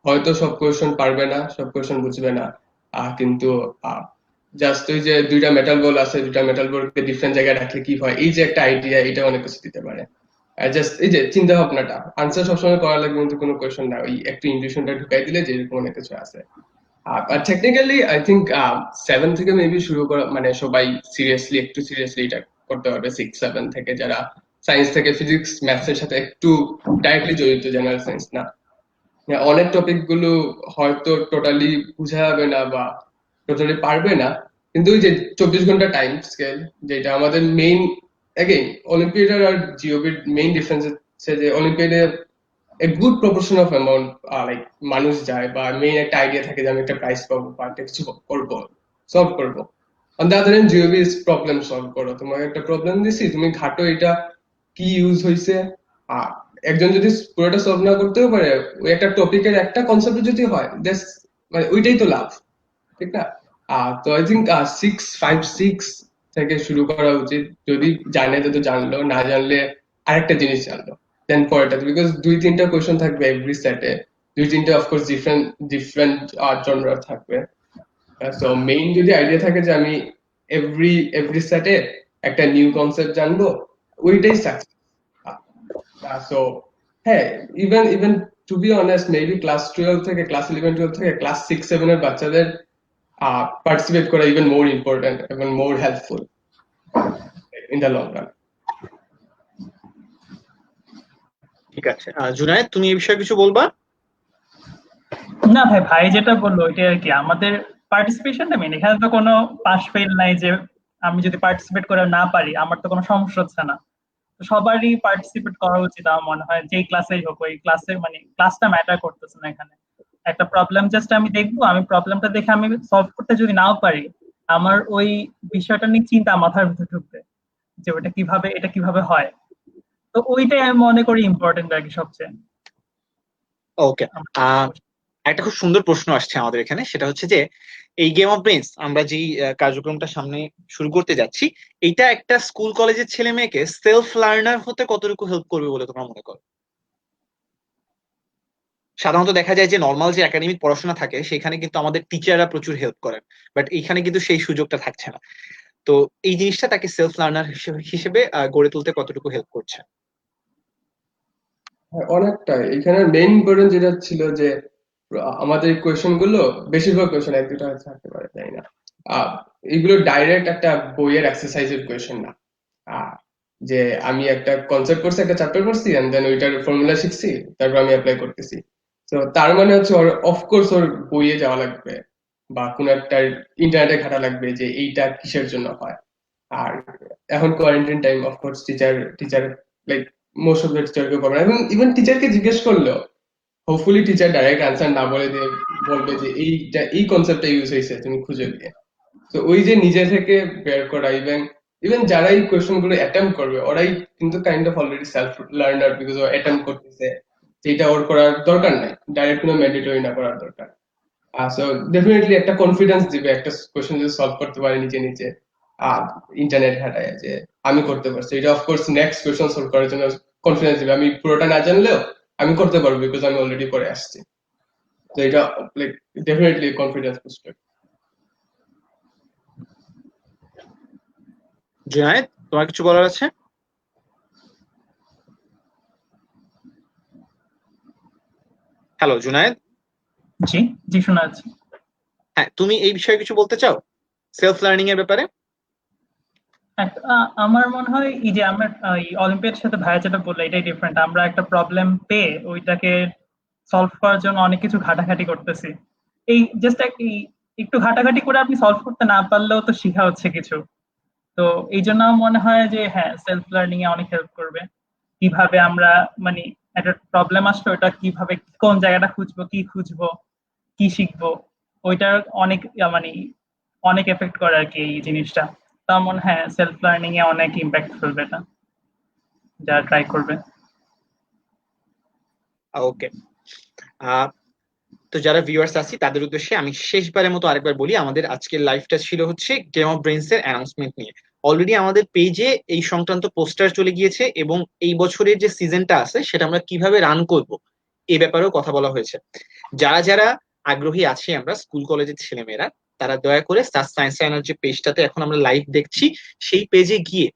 হয়তো সব কোয়েশন পারবে না, সব কোয়েশন বুঝবে না, কিন্তু জাস্ট ওই যে 2টা মেটাল বল আছে, 2টা মেটাল বলকে ডিফারেন্ট জায়গায় রাখলে কি হয়, এই যে একটা আইডিয়া, এটা অনেক কিছু দিতে পারে। জাস্ট এই যে চিন্তা ভাবনাটা, আনসার সবসময় করা লাগবে কিন্তু কোনো কোয়েশন না, ওই একটু ইনটিউশনটা ঢুকাই দিলে যে এরকম অনেক কিছু আছে। আর টেকনিক্যালি আই থিঙ্ক 7 থেকে মেবি শুরু করা, মানে সবাই একটু সিরিয়াসলি এটা করতে পারবে। 6-7 থেকে যারা সায়েন্স থেকে ফিজিক্স ম্যাথস এর সাথে একটু ডাইরেক্টলি জড়িত, জেনারেল সায়েন্স না। অনেক টপিক গুলো হয়তো টোটালি বোঝা যাবে না বা টোটালি পারবে না, কিন্তু ওই যে 24 ঘন্টা টাইম স্কেল, যেটা আমাদের মেইন, এগেইন অলিম্পিয়াড আর জিওবির মেইন ডিফারেন্স হচ্ছে যে অলিম্পিয়াডে a good proportion of amount like মানুষ যায়, বা মেইন একটা আইডিয়া থাকে যে আমি একটা প্রাইজ পাবো বা একটা কিছু করবো, সলভ করবো। On the other hand GOB is problem solve করো, তোমাকে একটা প্রবলেম দিছি, তুমি ঘাটো এটা কি ইউজ হয়েছে। একজন যদি পুরোটা সলভ না করতেও পারে, ওই একটা টপিকের একটা কনসেপ্ট যদি হয়, মানে ওইটাই তো লাভ, ঠিক না? তো আই থিঙ্ক 6 থেকে শুরু করা উচিত। যদি জানে তো জানলো, না জানলে আরেকটা জিনিস জানলো, দেন পরেটা, বিকজ 2-3টা কোয়েশ্চেন থাকবে এভরি সেটে, 2-3টা অফকোর্স ডিফারেন্ট ডিফারেন্ট জনরার থাকবে। সো মেইন যদি আইডিয়া থাকে যে আমি এভরি সেটে একটা নিউ কনসেপ্ট জানবো, ওইটাই সাকসেস। সো হ্যাঁ, even even to be honest, maybe class 12 থেকে ক্লাস 11-12 থেকে ক্লাস 6-7 এর বাচ্চাদের পার্টিসিপেট করা ইভেন মোর ইম্পর্টেন্ট এবং more helpful in the long run. ঠিক আছে, জুনায়েদ তুমি এই বিষয়ে কিছু বলবা? না ভাই, ভাই যেটা বললো ওইটাই আর কি, আমাদের পার্টিসিপেশনটা মেন। এখানে তো কোনো পাস ফেল নাই যে আমি যদি পার্টিসিপেট করে না পারি আমার তো কোনো সমস্যা হচ্ছে না। তো সবারই পার্টিসিপেট করা উচিত আমার মনে হয়, যেই ক্লাসেই হোক। ওই ক্লাসে মানে ক্লাসটা ম্যাটার করতেছে না এখানে। একটা প্রবলেম জাস্ট আমি দেখবো, আমি প্রবলেমটা দেখে আমি সলভ করতে যদি নাও পারি, আমার ওই বিষয়টা নিয়ে চিন্তা মাথার ভিতরে ঢুকবে যে এটা কিভাবে হয়। তো ওইটাই আমি মনে করি ইম্পর্টেন্ট আর কি সবচেয়ে। ওকে, একটা খুব সুন্দর প্রশ্ন আসছে আমাদের এখানে, সেটা হচ্ছে যে এই গেম অফ ব্রেইনস আমরা যেই কার্যক্রমটা সামনে শুরু করতে যাচ্ছি, এইটা একটা স্কুল কলেজের ছেলে মেয়েকে সেলফ লার্নার হতে কতটুকু হেল্প করবে বলে তোমরা মনে করো? সাধারণত দেখা যায় যে নর্মাল যে একাডেমিক পড়াশোনা থাকে সেখানে কিন্তু আমাদের টিচাররা প্রচুর হেল্প করেন, বাট এইখানে কিন্তু সেই সুযোগটা থাকছে না। তো এই জিনিসটা তাকে সেলফ লার্নার হিসেবে গড়ে তুলতে কতটুকু হেল্প করছে? অনেকটা। এখানে মেইন ইম্পর্টেন্ট যেটা ছিল যে আমাদের কোয়েশ্চেন গুলো, বেশিরভাগ কোয়েশ্চেন 1-2টা থাকতে পারে, তাই না? এগুলো ডাইরেক্ট একটা বইয়ের এক্সারসাইজের কোয়েশ্চেন না। যে আমি একটা কনসেপ্ট করছি, একটা চ্যাপ্টার করছি, এন্ড দেন ওইটার ফর্মুলা শিখছি, তারপর আমি অ্যাপ্লাই করতেছি। তো তার মানে হচ্ছে ওর অফকোর্স ওর বইয়ে যাওয়া লাগবে বা কোন একটা ইন্টারনেটে ঘাটা লাগবে যে এইটা কিসের জন্য হয়। আর এখন quarantine time, of course teacher like most of the টিচারকে করবে না, এবং ইভেন টিচারকে জিজ্ঞেস করলেও হোপফুলি টিচার ডাইরেক্ট অ্যান্সার না বলে দিয়ে বলবে যে এই কনসেপ্টটা ইউজ হয়েছে, তুমি খুঁজে দিয়ে। তো ওই যে নিজে থেকে বের করা, ইভেন ইভেন যারা এই কোয়েশ্চেন গুলো অ্যাটেম্প করবে ওরাই কিন্তু kind of already self learner, because ও অ্যাটেম্প করতেছে, যেটা ওর করার দরকার নাই, ডাইরেক্ট কোনো ম্যান্ডেটরি না করার দরকার। সো ডেফিনেটলি একটা কনফিডেন্স দিবে, একটা কোয়েশ্চেন যদি সলভ করতে পারে নিজে নিজে ইন্টারনেট ঘাটায়, যে আমি করতে পারছি, এটা অফকোর্স নেক্সট কোয়েশ্চেন সলভ করার জন্য কনফিডেন্স দিবে। আমি পুরোটা না জানলেও আমি করতে পারবো, বিকজ আমি অলরেডি করে আসছি। তো এটা like definitely confidence booster. Junaid, তোমার কিছু বলার আছে? হ্যালো জুনায়েদ। জি জি, শোনা যাচ্ছে। হ্যাঁ, তুমি এই বিষয়ে কিছু বলতে চাও সেলফ লার্নিং এর ব্যাপারে? আমার মনে হয় এই যে আমরা অলিম্পিয়ার সাথে ভাইয়া যেটা বললো এটাই ডিফারেন্ট। আমরা একটা প্রবলেম পেয়ে ওইটাকে সলভ করার জন্য অনেক কিছু ঘাটাঘাটি করতেছি। এই জাস্ট একটু ঘাটাঘাটি করে আপনি সলভ করতে না পারলেও তো শিখা হচ্ছে কিছু। তো এই জন্য আমার মনে হয় যে হ্যাঁ, সেলফ লার্নিং এ অনেক হেল্প করবে। কিভাবে আমরা মানে একটা প্রবলেম আসলে ওটা কিভাবে কোন জায়গাটা খুঁজবো, কি শিখবো, ওইটার অনেক মানে অনেক এফেক্ট করে আর কি এই জিনিসটা। তো আমার মনে হয় সেলফ লার্নিং এ অনেক ইম্প্যাক্ট ফেলবে এটা, যারা ট্রাই করবে। ওকে, তো যারা ভিউয়ার্স আছি তাদের উদ্দেশ্যে আমি শেষবারের মতো আরেকবার বলি, আমাদের আজকের লাইভটা ছিল হচ্ছে গেম অফ ব্রেইনস এর অ্যানাউন্সমেন্ট নিয়ে। অলরেডি আমাদের পেজে এই সংক্রান্ত পোস্টার চলে গিয়েছে এবং এই বছরের যে সিজনটা আছে সেটা আমরা কিভাবে রান করব এই ব্যাপারেও কথা বলা হয়েছে। যারা যারা আগ্রহী আছি আমরা স্কুল কলেজের ছেলেমেয়েরা, তারা দয়া করে সায়েন্স চ্যানেল যে পেজটাতে এখন আমরা লাইভ দেখছি সেই পেজে গিয়ে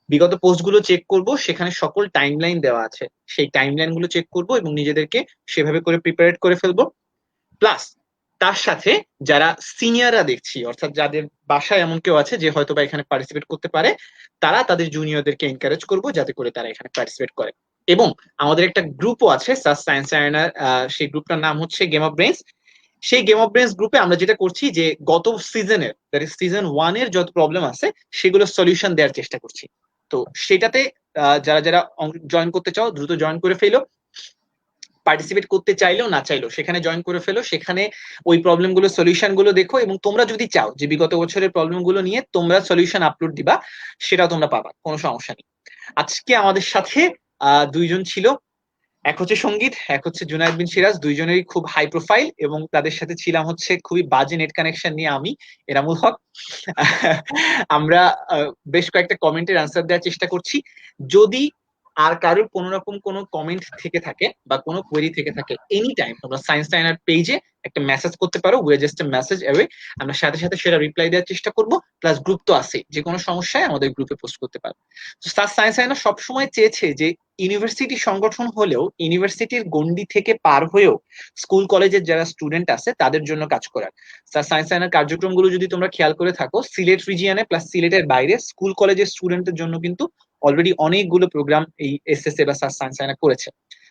বিগত পোস্টগুলো চেক করব, সেখানে সকল টাইমলাইন দেওয়া আছে, সেই টাইমলাইন গুলো চেক করব এবং নিজেদেরকে সেভাবে করে প্রিপারেট করে ফেলবো। প্লাস তার সাথে যারা সিনিয়ররা দেখছি, অর্থাৎ যাদের বাসায় এমন কেউ আছে যে হয়তো বা এখানে পার্টিসিপেট করতে পারে, তারা তাদের জুনিয়রদেরকে এনকারেজ করবো যাতে করে তারা এখানে পার্টিসিপেট করে। এবং আমাদের একটা গ্রুপও আছে সায়েন্স অ্যারেনার, সেই গ্রুপটার নাম হচ্ছে গেম অফ ব্রেইনস। সেই গেম অফ ব্রেইনস গ্রুপে আমরা যেটা করছি যে গত সিজনের, দ্যাট ইজ সিজন 1 এর যত প্রবলেম আছে সেগুলো সলিউশন দেওয়ার চেষ্টা করছি। তো সেটাতে যারা যারা জয়েন করতে চাও দ্রুত জয়েন করে ফেলো। পার্টিসিপেট করতে চাইলেও না চাইলেও সেখানে জয়েন করে ফেলো, সেখানে ওই প্রবলেম গুলো সলিউশন গুলো দেখো, এবং তোমরা যদি চাও যে বিগত বছরের প্রবলেম গুলো নিয়ে তোমরা সলিউশন আপলোড দিবা, সেটাও তোমরা পাবা, কোনো সমস্যা নেই। আজকে আমাদের সাথে দুইজন ছিল, এক হচ্ছে সঙ্গীত, এক হচ্ছে জুনায়েদ বিন সিরাজ, দুইজনেরই খুব হাই প্রোফাইল, এবং তাদের সাথে ছিলাম হচ্ছে খুবই বাজে নেট কানেকশন নিয়ে আমি, এনামুল হক। আমরা বেশ কয়েকটা কমেন্টের আনসার দেওয়ার চেষ্টা করছি। যদি আর কারোর কোনো রকম কোনো কমেন্ট থেকে থাকে বা কোনো কোয়েরি থেকে থাকে, এনি টাইম তোমরা সায়েন্স টাইনার পেজে একটা মেসেজ করতে পারো, we are just a message away, আমরা সাথে সাথে সেটা রিপ্লাই দেওয়ার চেষ্টা করব। প্লাস গ্রুপ তো আছে, যে কোনো সমস্যায় আমাদের গ্রুপে পোস্ট করতে পারো। তো সায়েন্স টাইনার সবসময় চেয়েছে যে ইউনিভার্সিটি সংগঠন হলেও ইউনিভার্সিটির গণ্ডি থেকে পার হয়েও স্কুল কলেজের যারা স্টুডেন্ট আছে তাদের জন্য কাজ করার। সায়েন্স টাইনার কার্যক্রমগুলো যদি তোমরা খেয়াল করে থাকো, সিলেট রিজিয়নে প্লাস সিলেটের বাইরে স্কুল কলেজের স্টুডেন্টদের জন্য কিন্তু অলরেডি অনেকগুলো প্রোগ্রাম এই এসএসএ বা সায়েন্স টাইনার করেছে।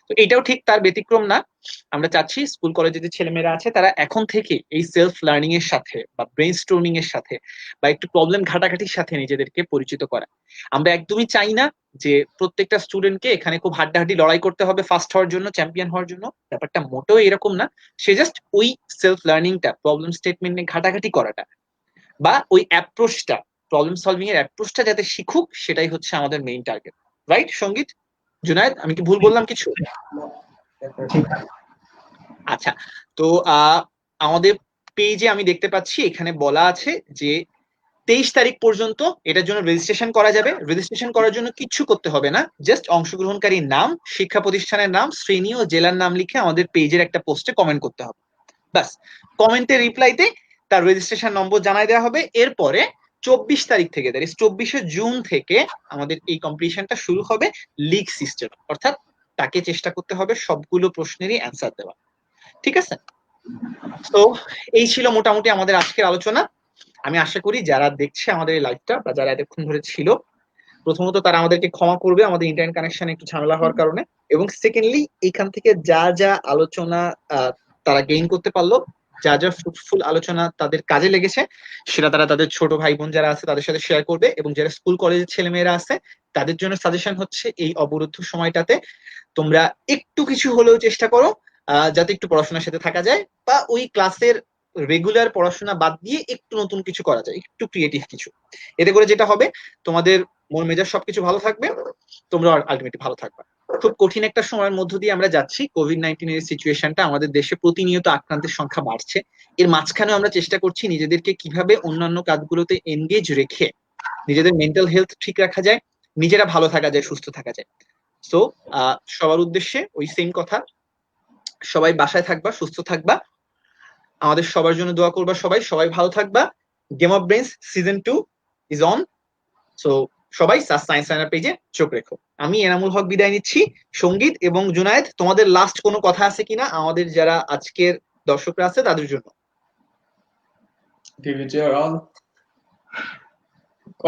তো এটাও ঠিক তার ব্যতিক্রম না। আমরা চাচ্ছি স্কুল কলেজের যে ছেলেমেয়েরা আছে তারা এখন থেকে এই সেলফ লার্নিং এর সাথে বা ব্রেন স্টর্মিং এর সাথে বা একটু প্রবলেম ঘাটাঘাটির সাথে নিজেদেরকে পরিচিত করা। আমরা একদমই চাই না যে প্রত্যেকটা স্টুডেন্টকে এখানে খুব হাড্ডাহাড্ডি লড়াই করতে হবে ফার্স্ট হওয়ার জন্য, চ্যাম্পিয়ন হওয়ার জন্য। ব্যাপারটা মোটেও এরকম না। সে জাস্ট ওই সেলফ লার্নিংটা, প্রবলেম স্টেটমেন্ট নিয়ে ঘাটাঘাটি করাটা বা ওই অ্যাপ্রোচটা, প্রবলেম সলভিং এর অ্যাপ্রোচটা যাতে শিখুক, সেটাই হচ্ছে আমাদের মেইন টার্গেট। রাইট সঙ্গীত, জুনায়েদ, আমি কি ভুল বললাম কিছু? আচ্ছা, তো আমাদের পেজে আমি দেখতে পাচ্ছি এখানে বলা আছে যে 23 তারিখ পর্যন্ত এটার জন্য রেজিস্ট্রেশন করা যাবে। রেজিস্ট্রেশন করার জন্য কিচ্ছু করতে হবে না, জাস্ট অংশগ্রহণকারীর নাম, শিক্ষা প্রতিষ্ঠানের নাম, শ্রেণী ও জেলার নাম লিখে আমাদের পেজের একটা পোস্টে কমেন্ট করতে হবে। বাস, কমেন্টের রিপ্লাইতে তার রেজিস্ট্রেশন নম্বর জানাই দেওয়া হবে। এরপরে 24 তারিখ থেকে, দ্যাট ইজ 24শে জুন থেকে আমাদের এই কম্পিটিশনটা শুরু হবে লিগ সিস্টেম, অর্থাৎ তাকে চেষ্টা করতে হবে সবগুলো প্রশ্নেরই অ্যান্সার দেওয়া। ঠিক আছে? তো এই ছিল মোটামুটি আমাদের আজকের আলোচনা। আমি আশা করি যারা দেখছে আমাদের এই লাইভটা বা যারা এতক্ষণ ধরে ছিল, প্রথমত তারা আমাদেরকে ক্ষমা করবে আমাদের ইন্টারনেট কানেকশন একটু ঝামেলা হওয়ার কারণে, এবং সেকেন্ডলি এখান থেকে যা যা আলোচনা তারা গেইন করতে পারলো, যা যা ফ্রুটফুল আলোচনা তাদের কাজে লেগেছে, সেটা তারা তাদের ছোট ভাই বোন যারা আছে তাদের সাথে শেয়ার করবে। এবং যারা স্কুল কলেজের ছেলেমেয়েরা আছে তাদের জন্য সাজেশন হচ্ছে এই অবরুদ্ধ সময়টাতে তোমরা একটু কিছু হলেও চেষ্টা করো যাতে একটু পড়াশোনার সাথে থাকা যায়, বা ওই ক্লাসের রেগুলার পড়াশোনা বাদ দিয়ে একটু নতুন কিছু করা যায়, একটু ক্রিয়েটিভ কিছু। এতে করে যেটা হবে, তোমাদের মন মেজাজ সবকিছু ভালো থাকবে, তোমরা আলটিমেটলি ভালো থাকবে। খুব কঠিন একটা সময়ের মধ্য দিয়ে আমরা যাচ্ছি। কোভিড-19 এর সিচুয়েশনটা আমাদের দেশে প্রতিনিয়ত আক্রান্তের সংখ্যা বাড়ছে। এর মাঝখানেও আমরা চেষ্টা করছি নিজেদেরকে কিভাবে অন্যান্য কাজগুলোতে এনগেজ রেখে নিজেদের মেন্টাল হেলথ ঠিক রাখা যায়, নিজেরা ভালো থাকা যায়, সুস্থ থাকা যায়। সো সবার উদ্দেশ্যে ওই সেম কথা, সবাই বাসায় থাকবা, সুস্থ থাকবা, আমাদের সবার জন্য দোয়া করবা, সবাই সবাই ভালো থাকবা। Game of brains season 2 is on. So সবাই সায়েন্স টাইনার পেজে চোখ রেখো। আমি এনামুল হক বিদায় নিচ্ছি। সঙ্গীত এবং জুনায়েদ, তোমাদের লাস্ট কোনো কথা আছে কিনা আমাদের যারা আজকের দর্শকরা আছে তাদের জন্য?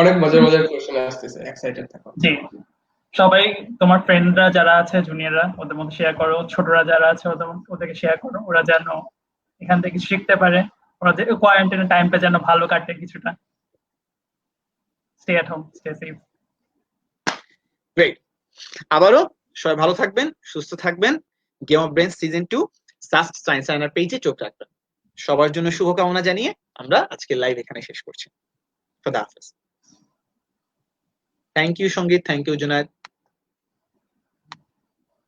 অনেক মজার মজার কোশ্চেন আসতেছে, এক্সাইটেড থাকো। জি, সবাই তোমার ফ্রেন্ডরা যারা আছে, জুনিয়ররা, ওদের মধ্যে শেয়ার করো। ছোটরা যারা আছে ওদেরকে শেয়ার করো, ওরা যেন এখান থেকে শিখতে পারে, ওরা যে কোয়ারেন্টাইনের টাইমটা যেন ভালো কাটে কিছুটা। Stay at home, stay safe. Great. আবারও সবাই ভালো থাকবেন, সুস্থ থাকবেন। Game of brains season 2 science টাইনার পেজে চোখ রাখবেন। সবার জন্য শুভকামনা জানিয়ে আমরা আজকের লাইভ এখানে শেষ করছি। খোদা হাফেজ। থ্যাংক ইউ সঙ্গীত, থ্যাংক ইউ জুনায়েদ।